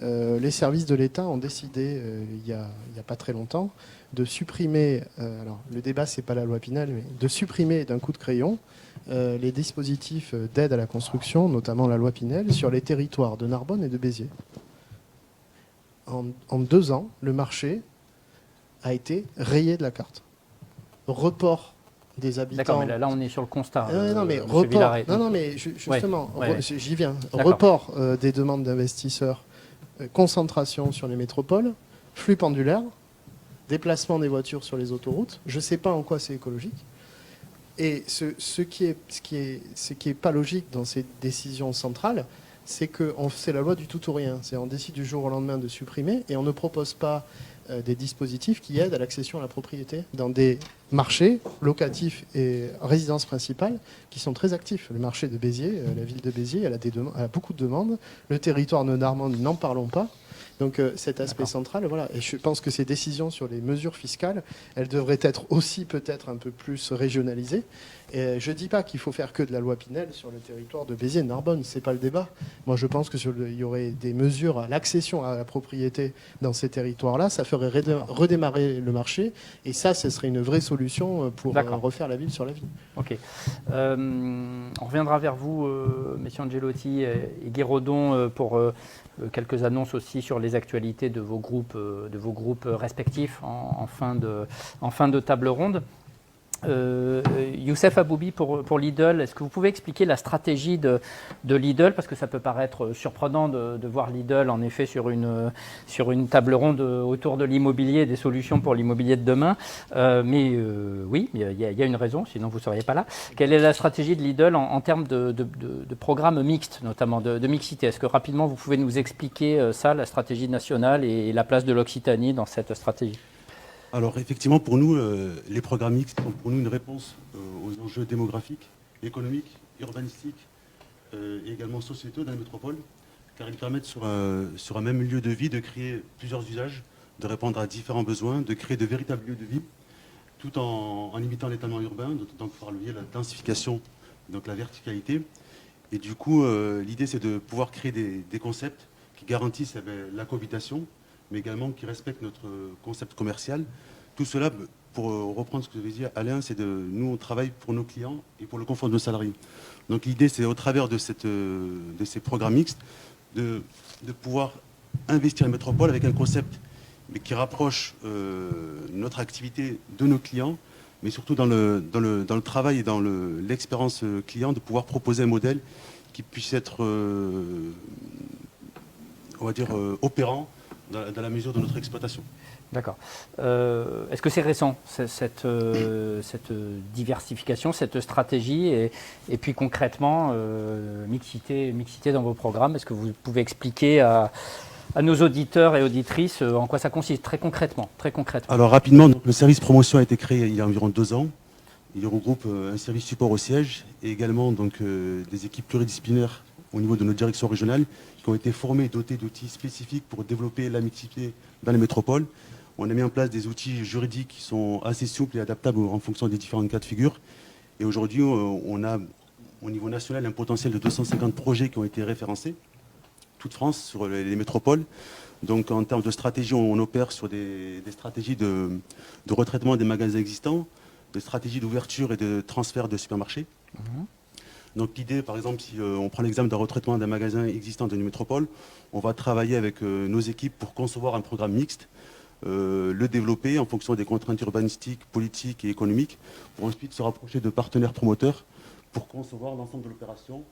Les services de l'État ont décidé, il y a pas très longtemps, de supprimer, alors le débat, c'est pas la loi Pinel, mais de supprimer d'un coup de crayon les dispositifs d'aide à la construction, notamment la loi Pinel, sur les territoires de Narbonne et de Béziers. En 2 ans, le marché a été rayé de la carte. Report des habitants. D'accord, mais là, on est sur le constat. Non, mais Monsieur report. Villeray. Non, mais justement, Ouais. j'y viens. D'accord. Report des demandes d'investisseurs, concentration sur les métropoles, flux pendulaire, déplacement des voitures sur les autoroutes. Je ne sais pas en quoi c'est écologique. Et ce qui est pas logique dans ces décisions centrales, c'est que c'est la loi du tout ou rien. C'est on décide du jour au lendemain de supprimer et on ne propose pas des dispositifs qui aident à l'accession à la propriété dans des marchés locatifs et résidences principales qui sont très actifs. Le marché de Béziers, la ville de Béziers, elle a beaucoup de demandes. Le territoire de Normandie, n'en parlons pas. Donc cet aspect central, voilà. Et je pense que ces décisions sur les mesures fiscales, elles devraient être aussi peut-être un peu plus régionalisées. Et je ne dis pas qu'il faut faire que de la loi Pinel sur le territoire de Béziers et de Narbonne, c'est pas le débat. Moi je pense qu'il y aurait des mesures à l'accession à la propriété dans ces territoires-là, ça ferait redémarrer le marché, et ça, ce serait une vraie solution pour refaire la ville sur la ville. Ok. On reviendra vers vous, messieurs Angelotti et Guérodon, pour quelques annonces aussi sur les actualités de vos groupes respectifs en fin de table ronde. Youssef Aboubi pour Lidl, est-ce que vous pouvez expliquer la stratégie de Lidl, parce que ça peut paraître surprenant de voir Lidl en effet sur une table ronde autour de l'immobilier, des solutions pour l'immobilier de demain, mais oui, il y a une raison, sinon vous ne seriez pas là. Quelle est la stratégie de Lidl en termes de programmes mixtes, notamment de mixité? Est-ce que rapidement vous pouvez nous expliquer ça, la stratégie nationale et la place de l'Occitanie dans cette stratégie? Alors effectivement, pour nous, les programmes mixtes sont pour nous une réponse aux enjeux démographiques, économiques, urbanistiques et également sociétaux dans les métropoles, car ils permettent sur un même lieu de vie de créer plusieurs usages, de répondre à différents besoins, de créer de véritables lieux de vie, tout en limitant l'étalement urbain, donc par le biais de la densification, donc la verticalité. Et du coup, l'idée c'est de pouvoir créer des concepts qui garantissent la cohabitation, mais également qui respectent notre concept commercial. Tout cela, pour reprendre ce que vous avez dit, Alain, c'est nous, on travaille pour nos clients et pour le confort de nos salariés. Donc l'idée, c'est au travers de ces programmes mixtes, de pouvoir investir en métropole avec un concept mais qui rapproche notre activité de nos clients, mais surtout dans le travail et dans l'expérience client, de pouvoir proposer un modèle qui puisse être, on va dire, opérant dans la mesure de notre exploitation. D'accord. Est-ce que c'est récent, cette diversification, cette stratégie et puis concrètement, mixité dans vos programmes? Est-ce que vous pouvez expliquer à nos auditeurs et auditrices en quoi ça consiste très concrètement? Alors rapidement, donc, le service promotion a été créé il y a environ 2 ans. Il regroupe un service support au siège et également donc, des équipes pluridisciplinaires au niveau de nos directions régionales qui ont été formées et dotées d'outils spécifiques pour développer la mixité dans les métropoles. On a mis en place des outils juridiques qui sont assez souples et adaptables en fonction des différents cas de figure. Et aujourd'hui, on a au niveau national un potentiel de 250 projets qui ont été référencés, toute France, sur les métropoles. Donc en termes de stratégie, on opère sur des stratégies de retraitement des magasins existants, des stratégies d'ouverture et de transfert de supermarchés. Donc l'idée, par exemple, si on prend l'exemple d'un retraitement d'un magasin existant dans une métropole, on va travailler avec nos équipes pour concevoir un programme mixte, le développer en fonction des contraintes urbanistiques, politiques et économiques, pour ensuite se rapprocher de partenaires promoteurs pour concevoir l'ensemble de l'opération,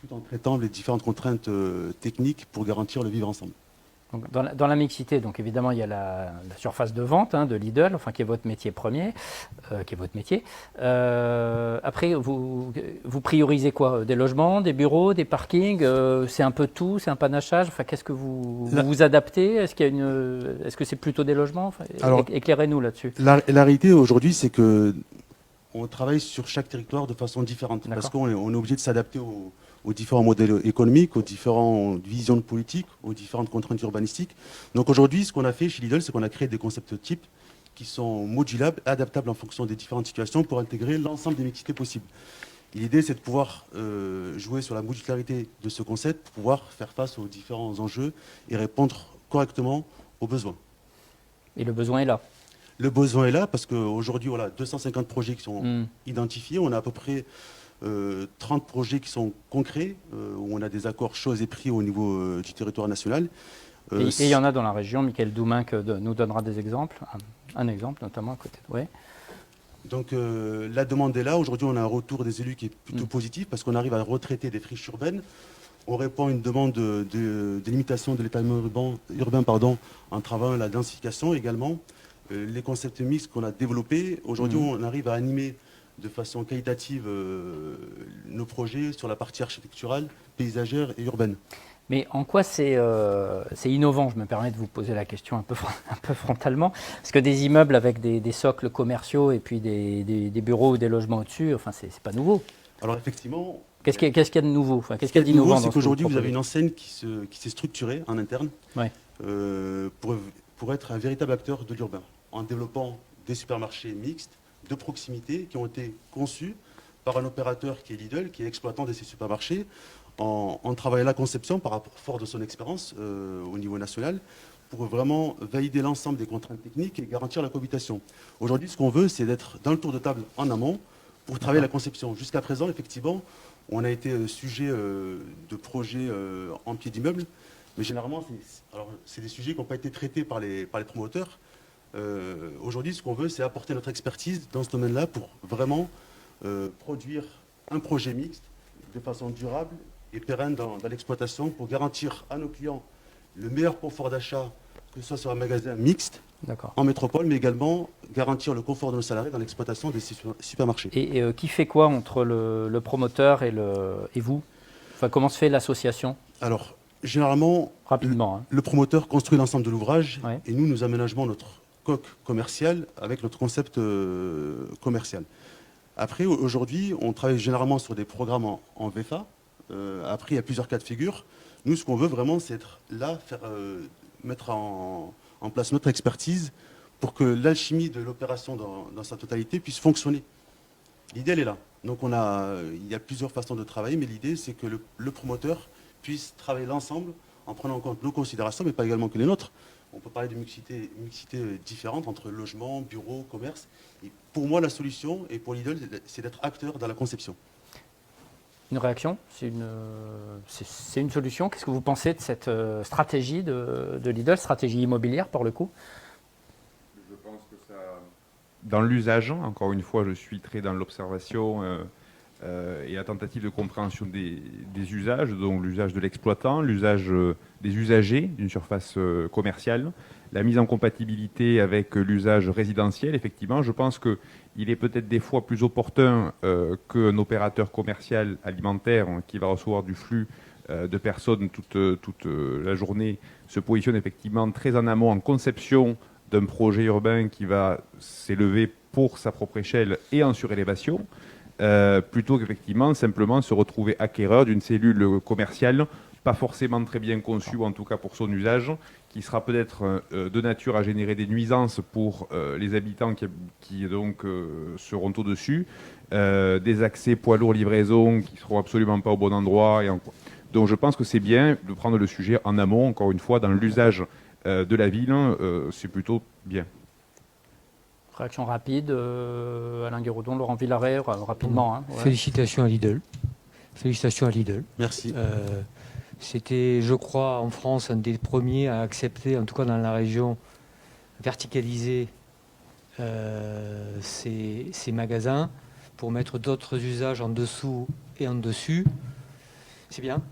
tout en traitant les différentes contraintes techniques pour garantir le vivre ensemble. Donc, dans la mixité, donc évidemment, il y a la surface de vente de Lidl, enfin, qui est votre métier premier, qui est votre métier. Après, vous priorisez quoi? Des logements, des bureaux, des parkings? C'est un peu tout, c'est un panachage. Enfin, qu'est-ce que vous adaptez? Est-ce que c'est plutôt des logements? Enfin, éclairez-nous là-dessus. La réalité aujourd'hui, c'est que on travaille sur chaque territoire de façon différente, parce qu'on est obligé de s'adapter aux différents modèles économiques, aux différentes visions de politique, aux différentes contraintes urbanistiques. Donc aujourd'hui, ce qu'on a fait chez Lidl, c'est qu'on a créé des concepts types qui sont modulables, adaptables en fonction des différentes situations pour intégrer l'ensemble des mixités possibles. Et l'idée, c'est de pouvoir jouer sur la modularité de ce concept, pour pouvoir faire face aux différents enjeux et répondre correctement aux besoins. Et le besoin est là. Le besoin est là parce qu'aujourd'hui, voilà, 250 projets qui sont identifiés. On a à peu près 30 projets qui sont concrets, où on a des accords choses et prix au niveau du territoire national. Et il y en a dans la région. Michael Douminc nous donnera des exemples. Un exemple notamment à côté de... Ouais. Donc la demande est là. Aujourd'hui, on a un retour des élus qui est plutôt positif parce qu'on arrive à retraiter des friches urbaines. On répond à une demande de limitation de l'étalement urbain en travaillant la densification également. Les concepts mixtes qu'on a développés, aujourd'hui on arrive à animer de façon qualitative nos projets sur la partie architecturale, paysagère et urbaine. Mais en quoi c'est innovant? Je me permets de vous poser la question un peu frontalement. Parce que des immeubles avec des socles commerciaux et puis des bureaux ou des logements au-dessus, enfin, c'est pas nouveau. Alors effectivement... Qu'est-ce qu'il y a de nouveau? Enfin, qu'est-ce qu'il y a d'innovant? C'est qu'aujourd'hui vous avez une enseigne qui s'est structurée en interne pour être un véritable acteur de l'urbain, en développant des supermarchés mixtes de proximité qui ont été conçus par un opérateur qui est Lidl, qui est exploitant de ces supermarchés, en travaillant la conception par rapport fort de son expérience au niveau national, pour vraiment valider l'ensemble des contraintes techniques et garantir la cohabitation. Aujourd'hui, ce qu'on veut, c'est d'être dans le tour de table en amont pour travailler la conception. Jusqu'à présent, effectivement, on a été sujet de projets en pied d'immeuble, mais généralement, c'est des sujets qui n'ont pas été traités par les promoteurs. Aujourd'hui, ce qu'on veut, c'est apporter notre expertise dans ce domaine-là pour vraiment produire un projet mixte de façon durable et pérenne dans l'exploitation pour garantir à nos clients le meilleur confort d'achat, que ce soit sur un magasin mixte en métropole, mais également garantir le confort de nos salariés dans l'exploitation des supermarchés. Et qui fait quoi entre le promoteur et vous? Enfin, comment se fait l'association? Alors, généralement, rapidement, le promoteur construit l'ensemble de l'ouvrage et nous aménageons notre coque commerciale avec notre concept commercial. Après, aujourd'hui, on travaille généralement sur des programmes en VFA. Après, il y a plusieurs cas de figure. Nous, ce qu'on veut vraiment, c'est être là, mettre en place notre expertise pour que l'alchimie de l'opération dans sa totalité puisse fonctionner. L'idée, elle est là. Donc, il y a plusieurs façons de travailler, mais l'idée, c'est que le promoteur puisse travailler l'ensemble en prenant en compte nos considérations, mais pas également que les nôtres. On peut parler de mixité différente entre logement, bureau, commerce. Et pour moi, la solution, et pour Lidl, c'est d'être acteur dans la conception. Une réaction? C'est une solution? Qu'est-ce que vous pensez de cette stratégie de Lidl, stratégie immobilière pour le coup? Je pense que ça... Dans l'usage, encore une fois, je suis très dans l'observation et la tentative de compréhension des usages, donc l'usage de l'exploitant, l'usage des usagers d'une surface commerciale, la mise en compatibilité avec l'usage résidentiel. Effectivement, je pense qu'il est peut-être des fois plus opportun qu'un opérateur commercial alimentaire qui va recevoir du flux de personnes toute la journée se positionne effectivement très en amont en conception d'un projet urbain qui va s'élever pour sa propre échelle et en surélévation, plutôt qu'effectivement simplement se retrouver acquéreur d'une cellule commerciale pas forcément très bien conçue, ou en tout cas pour son usage, qui sera peut-être de nature à générer des nuisances pour les habitants qui donc seront au-dessus, des accès poids lourds livraison qui ne seront absolument pas au bon endroit. Donc je pense que c'est bien de prendre le sujet en amont, encore une fois, dans l'usage de la ville, c'est plutôt bien. Réaction rapide, Alain Guérodon, Laurent Villaret, rapidement. Félicitations à Lidl. Félicitations à Lidl. Merci. C'était, je crois, en France, un des premiers à accepter, en tout cas dans la région, verticaliser ces magasins pour mettre d'autres usages en dessous et en dessus. C'est bien.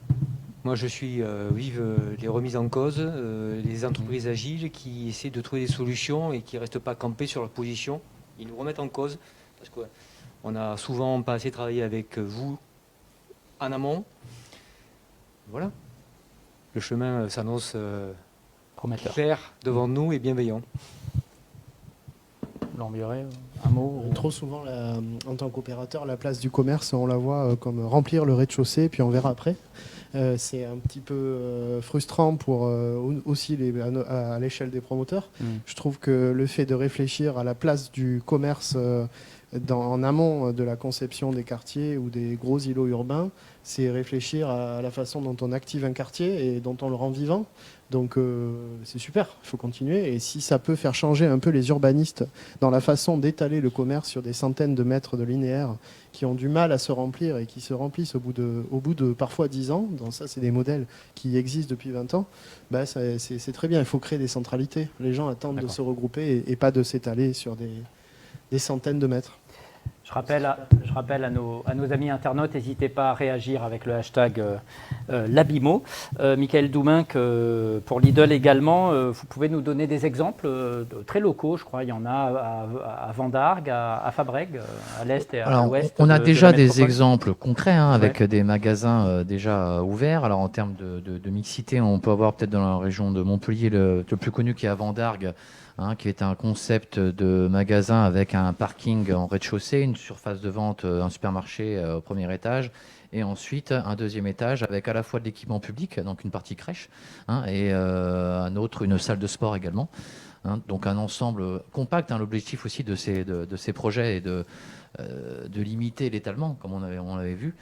Moi, je suis vive les remises en cause, les entreprises agiles qui essaient de trouver des solutions et qui ne restent pas campées sur leur position. Ils nous remettent en cause parce qu'on a souvent pas assez travaillé avec vous en amont. Voilà. Le chemin s'annonce Prometteur. clair devant nous et bienveillant. L'ambioré, un mot Trop souvent, en tant qu'opérateur, la place du commerce, on la voit comme remplir le rez-de-chaussée, puis on verra après. C'est un petit peu frustrant pour aussi à l'échelle des promoteurs. Je trouve que le fait de réfléchir à la place du commerce en amont de la conception des quartiers ou des gros îlots urbains, c'est réfléchir à la façon dont on active un quartier et dont on le rend vivant. Donc c'est super, il faut continuer. Et si ça peut faire changer un peu les urbanistes dans la façon d'étaler le commerce sur des centaines de mètres de linéaire qui ont du mal à se remplir et qui se remplissent au bout de parfois 10 ans, donc ça c'est des modèles qui existent depuis 20 ans, bah, c'est très bien, il faut créer des centralités. Les gens attendent de se regrouper et pas de s'étaler sur des centaines de mètres. Je rappelle à nos amis internautes, n'hésitez pas à réagir avec le hashtag Labimo. Michael Doumain, pour Lidl également, vous pouvez nous donner des exemples très locaux, je crois. Il y en a à Vendargues, à Fabrègues, à l'est et à l'ouest. On a déjà la des métropole. exemples concrets avec des magasins déjà ouverts. Alors en termes de mixité, on peut avoir peut-être dans la région de Montpellier le plus connu qui est à Vendargues, qui est un concept de magasin avec un parking en rez-de-chaussée, une surface de vente, un supermarché au premier étage, et ensuite un deuxième étage avec à la fois de l'équipement public, donc une partie crèche, et un autre, une salle de sport également. Donc un ensemble compact. L'objectif aussi de ces projets est de limiter l'étalement, comme on avait vu.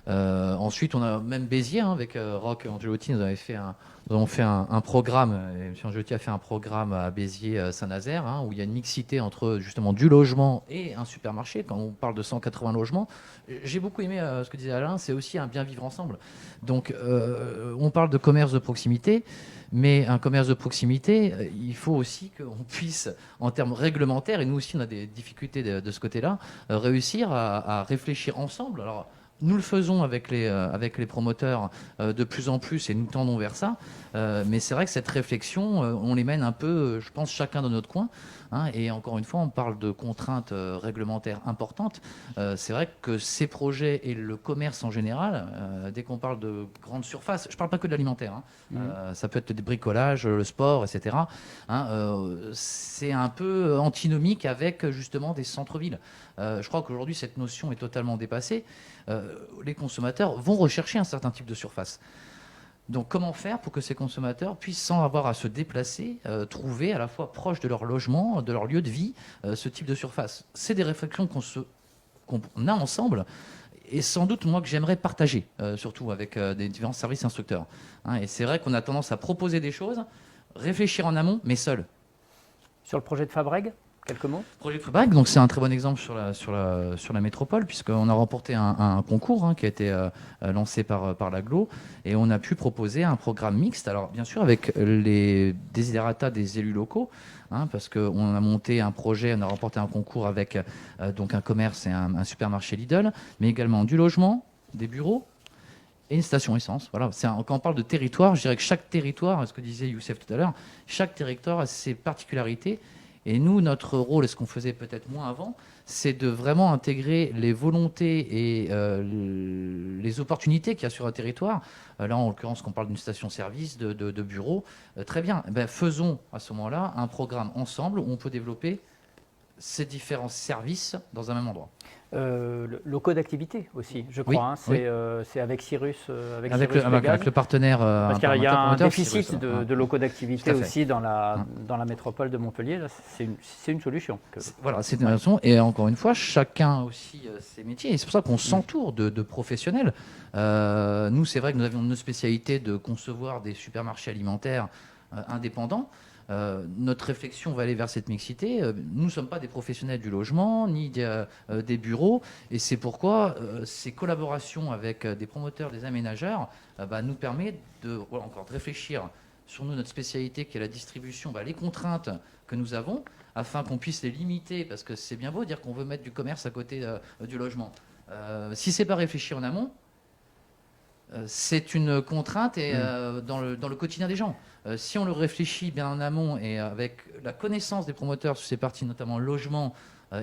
Ensuite, on a même Béziers, avec Roch Angelotti, nous avons fait un programme, M. Angelotti a fait un programme à Béziers-Saint-Nazaire, où il y a une mixité entre justement du logement et un supermarché. Quand on parle de 180 logements, j'ai beaucoup aimé ce que disait Alain, c'est aussi un bien vivre ensemble. Donc, on parle de commerce de proximité, mais un commerce de proximité, il faut aussi qu'on puisse, en termes réglementaires, et nous aussi on a des difficultés de ce côté-là, réussir à réfléchir ensemble. Alors, nous le faisons avec les promoteurs de plus en plus et nous tendons vers ça. Mais c'est vrai que cette réflexion, on les mène un peu, je pense, chacun dans notre coin. Et encore une fois, on parle de contraintes réglementaires importantes. C'est vrai que ces projets et le commerce en général, dès qu'on parle de grandes surfaces, je ne parle pas que de l'alimentaire, ça peut être des bricolages, le sport, etc. C'est un peu antinomique avec justement des centres-villes. Je crois qu'aujourd'hui, cette notion est totalement dépassée. Les consommateurs vont rechercher un certain type de surface. Donc comment faire pour que ces consommateurs puissent, sans avoir à se déplacer, trouver à la fois proche de leur logement, de leur lieu de vie, ce type de surface? C'est des réflexions qu'on a ensemble et sans doute moi que j'aimerais partager, surtout avec des différents services instructeurs. Et c'est vrai qu'on a tendance à proposer des choses, réfléchir en amont, mais seul. Sur le projet de Fabrègues, quelques mots. Projet de Fabrègues, donc c'est un très bon exemple sur la métropole, puisqu'on a remporté un concours qui a été lancé par l'Aglo, et on a pu proposer un programme mixte, alors bien sûr avec les desiderata des élus locaux, parce qu'on a monté un projet, on a remporté un concours avec donc un commerce et un supermarché Lidl, mais également du logement, des bureaux, et une station essence. Voilà. Quand on parle de territoire, je dirais que chaque territoire, ce que disait Youssef tout à l'heure, chaque territoire a ses particularités. Et nous, notre rôle, et ce qu'on faisait peut-être moins avant, c'est de vraiment intégrer les volontés et les opportunités qu'il y a sur un territoire. Là, en l'occurrence, qu'on parle d'une station-service, de bureau, très bien. Faisons à ce moment-là un programme ensemble où on peut développer ces différents services dans un même endroit. Locaux d'activité aussi, je crois. C'est avec Cyrus. Avec le partenaire. Parce qu'il y a un déficit Cyrus, de locaux d'activité aussi dans la métropole de Montpellier. C'est une solution. Voilà, c'est une raison. Et encore une fois, chacun aussi ses métiers. Et c'est pour ça qu'on s'entoure de professionnels. Nous, c'est vrai que nous avions une spécialité de concevoir des supermarchés alimentaires indépendants. notre réflexion va aller vers cette mixité. Nous ne sommes pas des professionnels du logement, ni des bureaux, et c'est pourquoi ces collaborations avec des promoteurs, des aménageurs, nous permet encore de réfléchir sur notre spécialité qui est la distribution, les contraintes que nous avons, afin qu'on puisse les limiter, parce que c'est bien beau de dire qu'on veut mettre du commerce à côté du logement. Si c'est pas réfléchi en amont, c'est une contrainte dans le quotidien des gens. Si on le réfléchit bien en amont et avec la connaissance des promoteurs sur ces parties, notamment logement,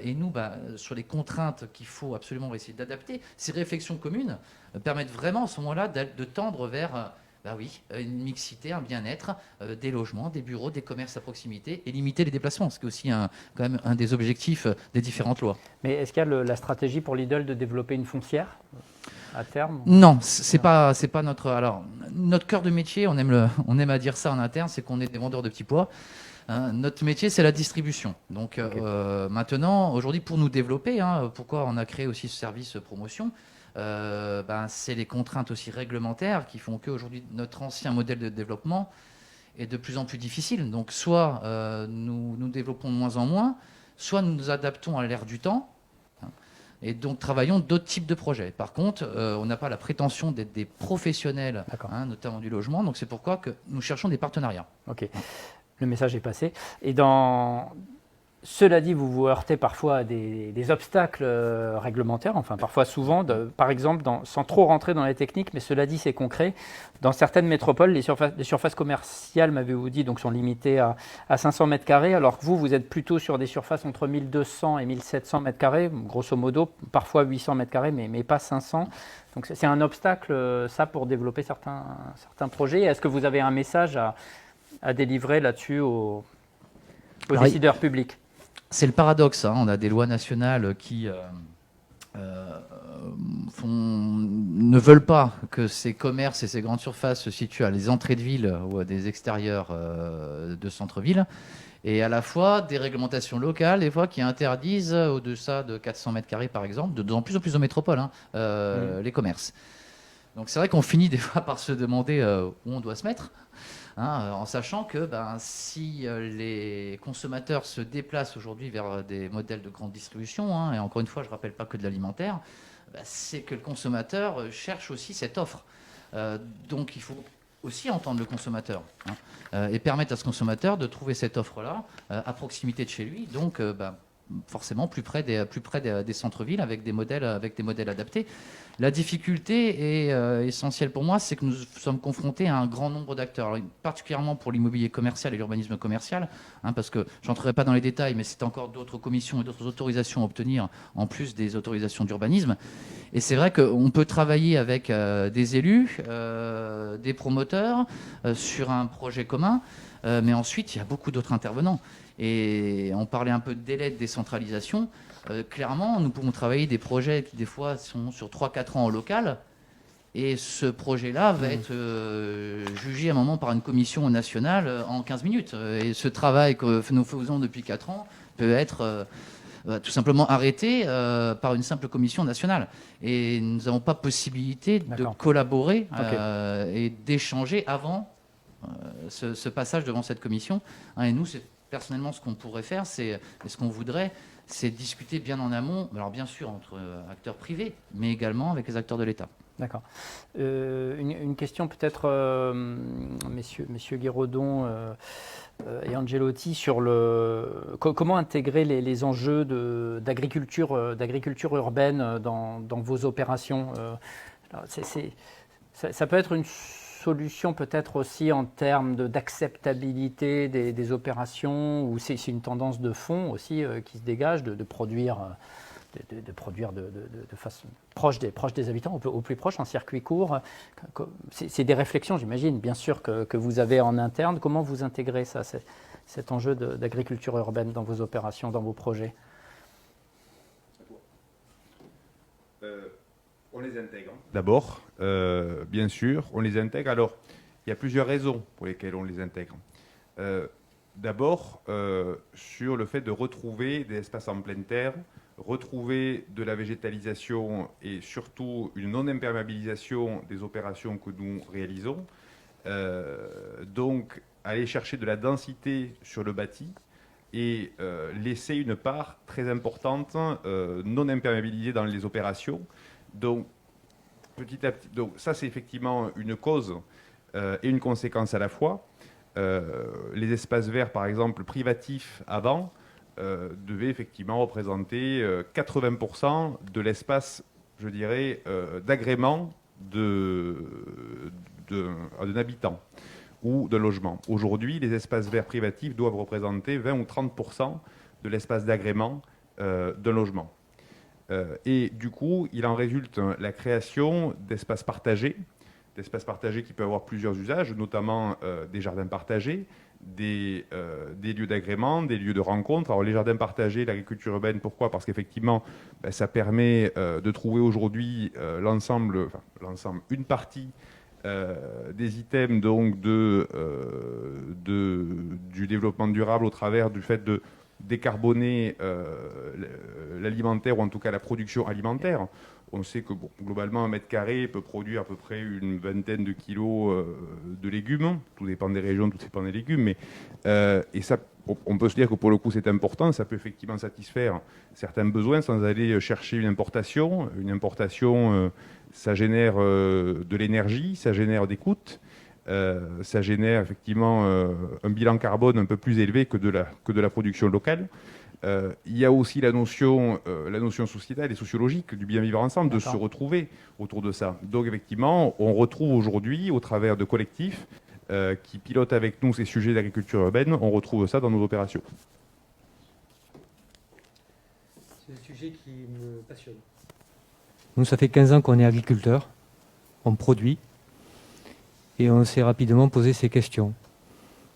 et nous, sur les contraintes qu'il faut absolument essayer d'adapter, ces réflexions communes permettent vraiment à ce moment-là de tendre vers une mixité, un bien-être, des logements, des bureaux, des commerces à proximité et limiter les déplacements, ce qui est aussi quand même un des objectifs des différentes lois. Mais est-ce qu'il y a la stratégie pour Lidl de développer une foncière à terme? Non, c'est pas notre. Alors, notre cœur de métier, on aime à dire ça en interne, c'est qu'on est des vendeurs de petits pois. Notre métier, c'est la distribution. Donc maintenant, aujourd'hui, pour nous développer, pourquoi on a créé aussi ce service promotion, c'est les contraintes aussi réglementaires qui font qu'aujourd'hui, notre ancien modèle de développement est de plus en plus difficile. Donc soit nous développons de moins en moins, soit nous nous adaptons à l'ère du temps, et donc travaillons d'autres types de projets. Par contre, on n'a pas la prétention d'être des professionnels, notamment du logement, donc c'est pourquoi que nous cherchons des partenariats. Ok, le message est passé. Et cela dit, vous vous heurtez parfois à des obstacles réglementaires, enfin parfois souvent, par exemple, sans trop rentrer dans les techniques, mais cela dit, c'est concret. Dans certaines métropoles, les surfaces commerciales, m'avez-vous dit, donc, sont limitées à 500 mètres carrés, alors que vous êtes plutôt sur des surfaces entre 1200 et 1700 mètres carrés, grosso modo, parfois 800 mètres carrés, mais pas 500. Donc c'est un obstacle, ça, pour développer certains projets. Est-ce que vous avez un message à délivrer là-dessus aux décideurs publics? C'est le paradoxe. On a des lois nationales qui ne veulent pas que ces commerces et ces grandes surfaces se situent à les entrées de ville ou à des extérieurs de centre-ville. Et à la fois des réglementations locales, des fois, qui interdisent au-delà de 400 mètres carrés, par exemple, de plus en plus de métropoles, les commerces. Donc c'est vrai qu'on finit des fois par se demander où on doit se mettre. En sachant que si les consommateurs se déplacent aujourd'hui vers des modèles de grande distribution, et encore une fois, je ne rappelle pas que de l'alimentaire, c'est que le consommateur cherche aussi cette offre. Donc il faut aussi entendre le consommateur et permettre à ce consommateur de trouver cette offre-là à proximité de chez lui, donc forcément plus près des centres-villes avec des modèles adaptés. La difficulté est essentielle pour moi, c'est que nous sommes confrontés à un grand nombre d'acteurs, particulièrement pour l'immobilier commercial et l'urbanisme commercial, parce que je n'entrerai pas dans les détails, mais c'est encore d'autres commissions et d'autres autorisations à obtenir, en plus des autorisations d'urbanisme. Et c'est vrai qu'on peut travailler avec des élus, des promoteurs, sur un projet commun, mais ensuite, il y a beaucoup d'autres intervenants. Et on parlait un peu de délai de décentralisation. Clairement, nous pouvons travailler des projets qui, des fois, sont sur 3-4 ans au local. Et ce projet-là va être jugé à un moment par une commission nationale en 15 minutes. Et ce travail que nous faisons depuis 4 ans peut être tout simplement arrêté par une simple commission nationale. Et nous n'avons pas possibilité de collaborer et d'échanger avant ce passage devant cette commission. Et nous, personnellement, ce qu'on pourrait faire, et ce qu'on voudrait, c'est discuter bien en amont, alors bien sûr entre acteurs privés, mais également avec les acteurs de l'État. D'accord. Une question peut-être, messieurs Guérodon et Angelotti, sur comment intégrer les enjeux d'agriculture urbaine dans vos opérations. Ça peut être une solution peut-être aussi en termes d'acceptabilité des opérations, ou c'est une tendance de fond aussi qui se dégage de produire de façon proche des habitants, au plus proche, en circuit court. C'est des réflexions, j'imagine, bien sûr, que vous avez en interne. Comment vous intégrez ça, cet enjeu d'agriculture urbaine dans vos opérations, dans vos projets? On les intègre. D'abord, bien sûr, on les intègre. Alors, il y a plusieurs raisons pour lesquelles on les intègre. D'abord, sur le fait de retrouver des espaces en pleine terre, retrouver de la végétalisation et surtout une non-imperméabilisation des opérations que nous réalisons. Donc, aller chercher de la densité sur le bâti et laisser une part très importante non imperméabilisée dans les opérations. Donc, petit à petit, donc ça c'est effectivement une cause et une conséquence à la fois. Les espaces verts, par exemple, privatifs avant, devaient effectivement représenter 80% de l'espace, je dirais, d'agrément d'un habitant ou d'un logement. Aujourd'hui, les espaces verts privatifs doivent représenter 20 ou 30% de l'espace d'agrément d'un logement. Et du coup, il en résulte la création d'espaces partagés qui peuvent avoir plusieurs usages, notamment des jardins partagés, des lieux d'agrément, des lieux de rencontre. Alors les jardins partagés, l'agriculture urbaine, pourquoi ? Parce qu'effectivement, ça permet de trouver aujourd'hui une partie des items donc du développement durable au travers du fait de décarboner l'alimentaire, ou en tout cas la production alimentaire. On sait que globalement, un mètre carré peut produire à peu près une vingtaine de kilos de légumes. Tout dépend des régions, tout dépend des légumes. Mais, et ça, on peut se dire que pour le coup, c'est important. Ça peut effectivement satisfaire certains besoins sans aller chercher une importation. Une importation, ça génère de l'énergie, ça génère des coûts. Ça génère effectivement un bilan carbone un peu plus élevé que de la production locale. Il y a aussi la notion sociétale et sociologique du bien vivre ensemble, de se retrouver autour de ça. Donc effectivement, on retrouve aujourd'hui, au travers de collectifs qui pilotent avec nous ces sujets d'agriculture urbaine, on retrouve ça dans nos opérations. C'est un sujet qui me passionne. Nous, ça fait 15 ans qu'on est agriculteurs, on produit, et on s'est rapidement posé ces questions.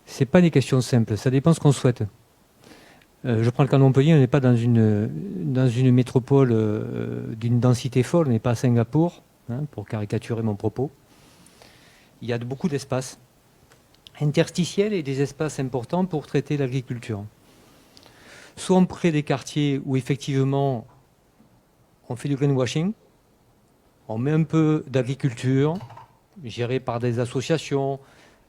Ce n'est pas des questions simples, ça dépend de ce qu'on souhaite. Je prends le cas de Montpellier, on n'est pas dans une métropole d'une densité folle, on n'est pas à Singapour, pour caricaturer mon propos. Il y a beaucoup d'espaces interstitiels et des espaces importants pour traiter l'agriculture. Soit près des quartiers où effectivement on fait du greenwashing, on met un peu d'agriculture, gérée par des associations,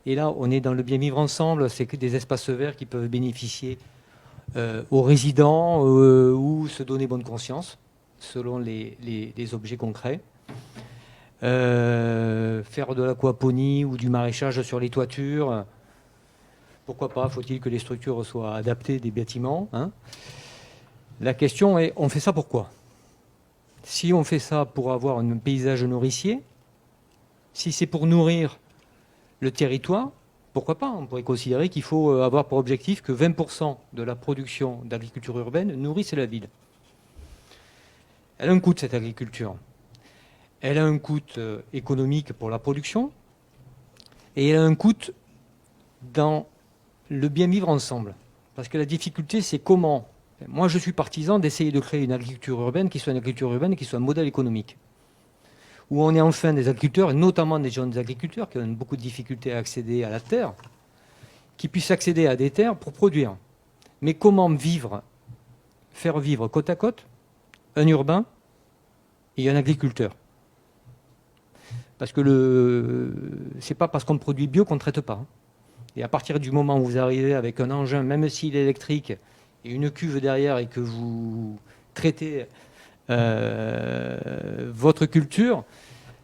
et là on est dans le bien vivre ensemble, c'est que des espaces verts qui peuvent bénéficier aux résidents ou se donner bonne conscience selon les objets concrets. Faire de l'aquaponie ou du maraîchage sur les toitures, pourquoi pas, faut-il que les structures soient adaptées des bâtiments, La question est, on fait ça pourquoi ? Si on fait ça pour avoir un paysage nourricier, si c'est pour nourrir le territoire, pourquoi pas ? On pourrait considérer qu'il faut avoir pour objectif que 20% de la production d'agriculture urbaine nourrisse la ville. Elle a un coût, cette agriculture. Elle a un coût économique pour la production et elle a un coût dans le bien vivre ensemble. Parce que la difficulté, c'est comment. Moi, je suis partisan d'essayer de créer une agriculture urbaine qui soit un modèle économique. Où on est enfin des agriculteurs, et notamment des jeunes agriculteurs qui ont beaucoup de difficultés à accéder à la terre, qui puissent accéder à des terres pour produire. Mais comment faire vivre côte à côte un urbain et un agriculteur ? Parce que c'est pas parce qu'on produit bio qu'on ne traite pas. Et à partir du moment où vous arrivez avec un engin, même s'il est électrique, et une cuve derrière et que vous traitez votre culture,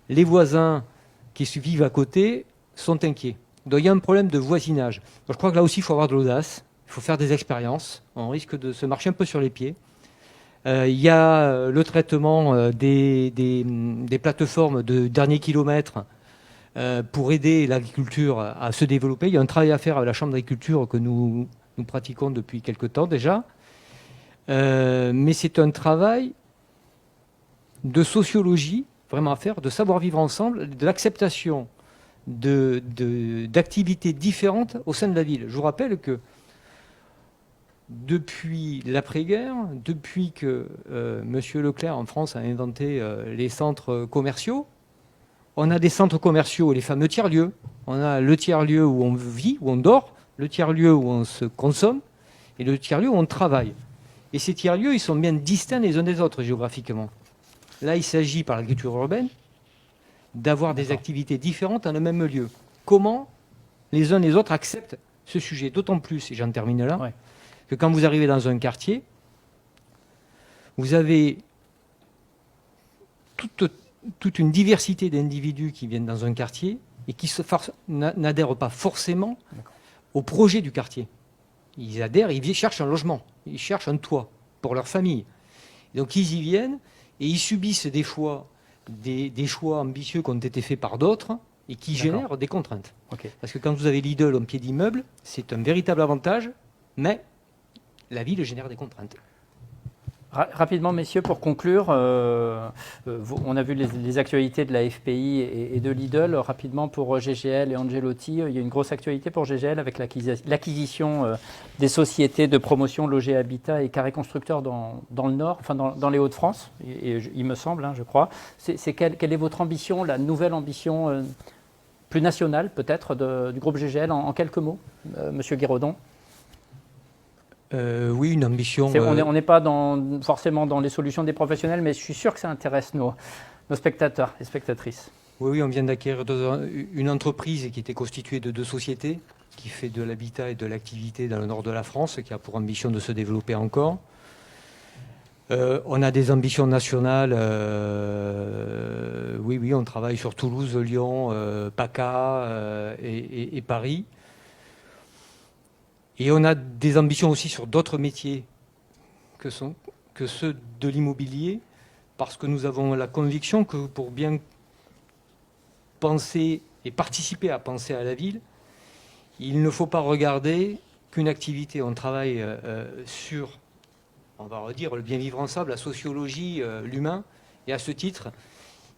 les voisins qui vivent à côté sont inquiets. Donc il y a un problème de voisinage. Donc, je crois que là aussi, il faut avoir de l'audace, il faut faire des expériences, on risque de se marcher un peu sur les pieds. Il y a le traitement des plateformes de dernier kilomètre pour aider l'agriculture à se développer. Il y a un travail à faire avec la Chambre d'agriculture que nous pratiquons depuis quelque temps déjà. Mais c'est un travail de sociologie, vraiment à faire, de savoir vivre ensemble, de l'acceptation d'activités différentes au sein de la ville. Je vous rappelle que depuis l'après-guerre, depuis que M. Leclerc en France a inventé les centres commerciaux, on a des centres commerciaux, les fameux tiers-lieux. On a le tiers-lieu où on vit, où on dort, le tiers-lieu où on se consomme, et le tiers-lieu où on travaille. Et ces tiers-lieux, ils sont bien distincts les uns des autres géographiquement. Là, il s'agit, par l'agriculture urbaine, d'avoir des activités différentes dans le même lieu. Comment les uns les autres acceptent ce sujet d'autant plus, et j'en termine là, Ouais. que quand vous arrivez dans un quartier, vous avez toute une diversité d'individus qui viennent dans un quartier et qui n'adhèrent pas forcément au projet du quartier. Ils adhèrent, ils cherchent un logement, ils cherchent un toit pour leur famille. Donc ils y viennent et ils subissent des fois des choix ambitieux qui ont été faits par d'autres et qui génèrent des contraintes. Ok. Parce que quand vous avez Lidl au pied d'immeuble, c'est un véritable avantage, mais la ville génère des contraintes. Rapidement, messieurs, pour conclure, on a vu les actualités de la FPI et de Lidl. Rapidement, pour GGL et Angelotti, il y a une grosse actualité pour GGL avec l'acquisition des sociétés de promotion Logé Habitat et Carré Constructeur dans le Nord, enfin dans les Hauts-de-France, il me semble, je crois. Quelle est votre ambition, la nouvelle ambition plus nationale peut-être du groupe GGL en quelques mots, Monsieur Guiraudon? Oui, une ambition. On n'est pas forcément dans les solutions des professionnels, mais je suis sûr que ça intéresse nos spectateurs et spectatrices. Oui, on vient d'acquérir une entreprise qui était constituée de 2 sociétés, qui fait de l'habitat et de l'activité dans le nord de la France, qui a pour ambition de se développer encore. On a des ambitions nationales. Oui, on travaille sur Toulouse, Lyon, PACA et Paris. Et on a des ambitions aussi sur d'autres métiers que ceux de l'immobilier, parce que nous avons la conviction que pour bien penser et participer à penser à la ville, il ne faut pas regarder qu'une activité. On travaille sur, on va redire, le bien vivre ensemble, la sociologie, l'humain, et à ce titre,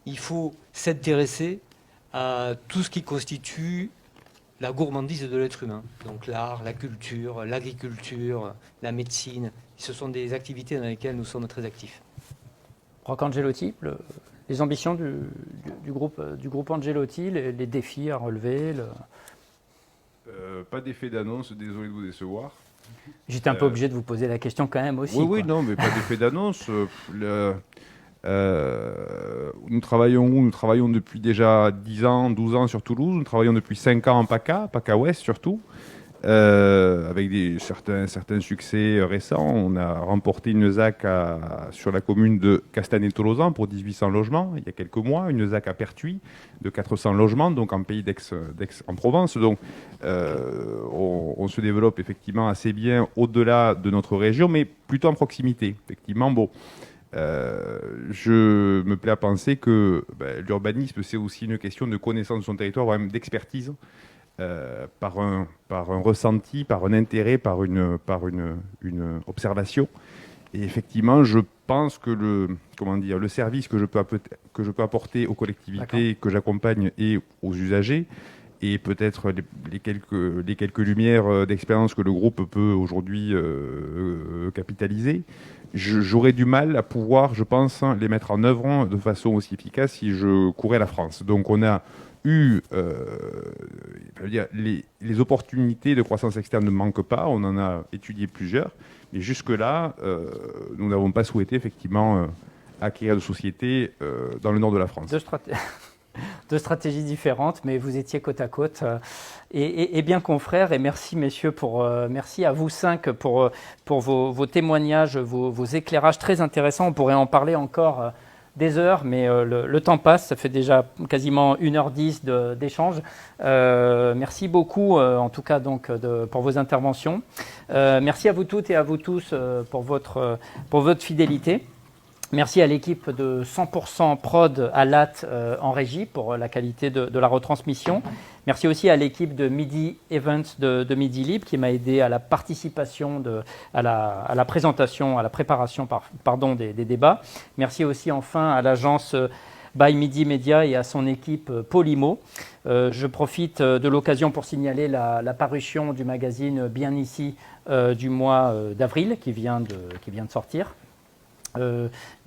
il faut s'intéresser à tout ce qui constitue la gourmandise de l'être humain. Donc l'art, la culture, l'agriculture, la médecine, ce sont des activités dans lesquelles nous sommes très actifs. Roch Angelotti, les ambitions du groupe Angelotti, les défis à relever Pas d'effet d'annonce, désolé de vous décevoir. J'étais un peu obligé de vous poser la question quand même aussi. Oui, non, mais pas d'effet d'annonce. Nous travaillons depuis déjà 10 ans, 12 ans sur Toulouse. Nous travaillons depuis 5 ans en PACA Ouest surtout, avec certains succès récents. On a remporté une ZAC sur la commune de Castanet-Tolosan pour 1800 logements il y a quelques mois, une ZAC à Pertuis de 400 logements, donc en pays d'Aix-en-Provence. Donc on se développe effectivement assez bien au-delà de notre région, mais plutôt en proximité. Effectivement, je me plais à penser que l'urbanisme, c'est aussi une question de connaissance de son territoire, voire même d'expertise, par un ressenti, par un intérêt, par une observation. Et effectivement, je pense que le service que je peux apporter aux collectivités que j'accompagne et aux usagers, et peut-être les quelques lumières d'expérience que le groupe peut aujourd'hui capitaliser, j'aurais du mal à pouvoir, je pense, les mettre en œuvre de façon aussi efficace si je courais la France. Donc on a eu, les opportunités de croissance externe ne manquent pas, on en a étudié plusieurs, mais jusque-là, nous n'avons pas souhaité effectivement acquérir de sociétés dans le nord de la France. Deux stratégies différentes, mais vous étiez côte à côte et bien confrères. Et merci, messieurs, merci à vous 5 pour vos témoignages, vos éclairages très intéressants. On pourrait en parler encore des heures, mais le temps passe. Ça fait déjà quasiment 1h10 d'échange. Merci beaucoup, en tout cas, pour vos interventions. Merci à vous toutes et à vous tous pour votre fidélité. Merci à l'équipe de 100% Prod à Latte en régie pour la qualité de la retransmission. Merci aussi à l'équipe de Midi Events de Midi Libre qui m'a aidé à la participation, à la présentation, à la préparation des débats. Merci aussi enfin à l'agence By Midi Media et à son équipe Polymo. Je profite de l'occasion pour signaler la parution du magazine Bien Ici du mois d'avril qui vient de sortir.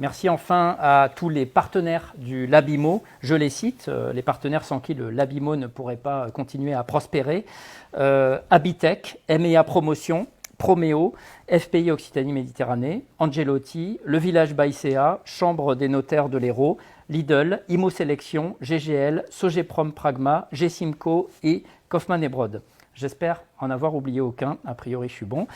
Merci enfin à tous les partenaires du Labimo, je les cite, les partenaires sans qui le Labimo ne pourrait pas continuer à prospérer. Habitech, MEA Promotion, Proméo, FPI Occitanie-Méditerranée, Angelotti, Le Village Baïséa, Chambre des notaires de l'Hérault, Lidl, Imo Sélection, GGL, Sogeprom Pragma, Gessimco et Kaufmann & Broad. J'espère en avoir oublié aucun. A priori, je suis bon.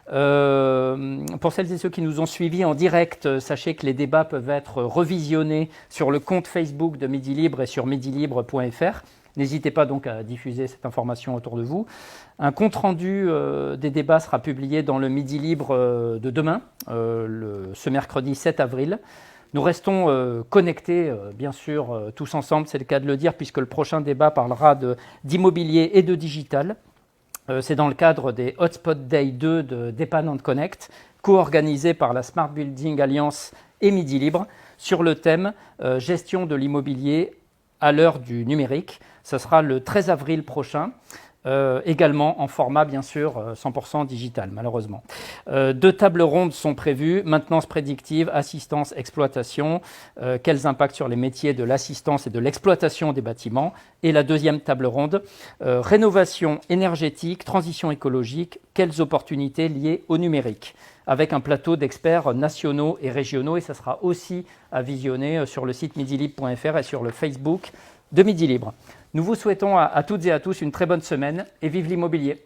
Pour celles et ceux qui nous ont suivis en direct, sachez que les débats peuvent être revisionnés sur le compte Facebook de Midi Libre et sur midilibre.fr. N'hésitez pas donc à diffuser cette information autour de vous. Un compte-rendu des débats sera publié dans le Midi Libre de demain, ce mercredi 7 avril. Nous restons connectés, bien sûr, tous ensemble, c'est le cas de le dire, puisque le prochain débat parlera d'immobilier et de digital. C'est dans le cadre des Hotspot Day 2 de Dépan Connect, co-organisé par la Smart Building Alliance et Midi Libre, sur le thème gestion de l'immobilier à l'heure du numérique. Ce sera le 13 avril prochain, également en format bien sûr 100% digital malheureusement. 2 tables rondes sont prévues, maintenance prédictive, assistance, exploitation, quels impacts sur les métiers de l'assistance et de l'exploitation des bâtiments, et la deuxième table ronde, rénovation énergétique, transition écologique, quelles opportunités liées au numérique, avec un plateau d'experts nationaux et régionaux, et ça sera aussi à visionner sur le site midilibre.fr et sur le Facebook de Midi Libre. Nous vous souhaitons à toutes et à tous une très bonne semaine et vive l'immobilier.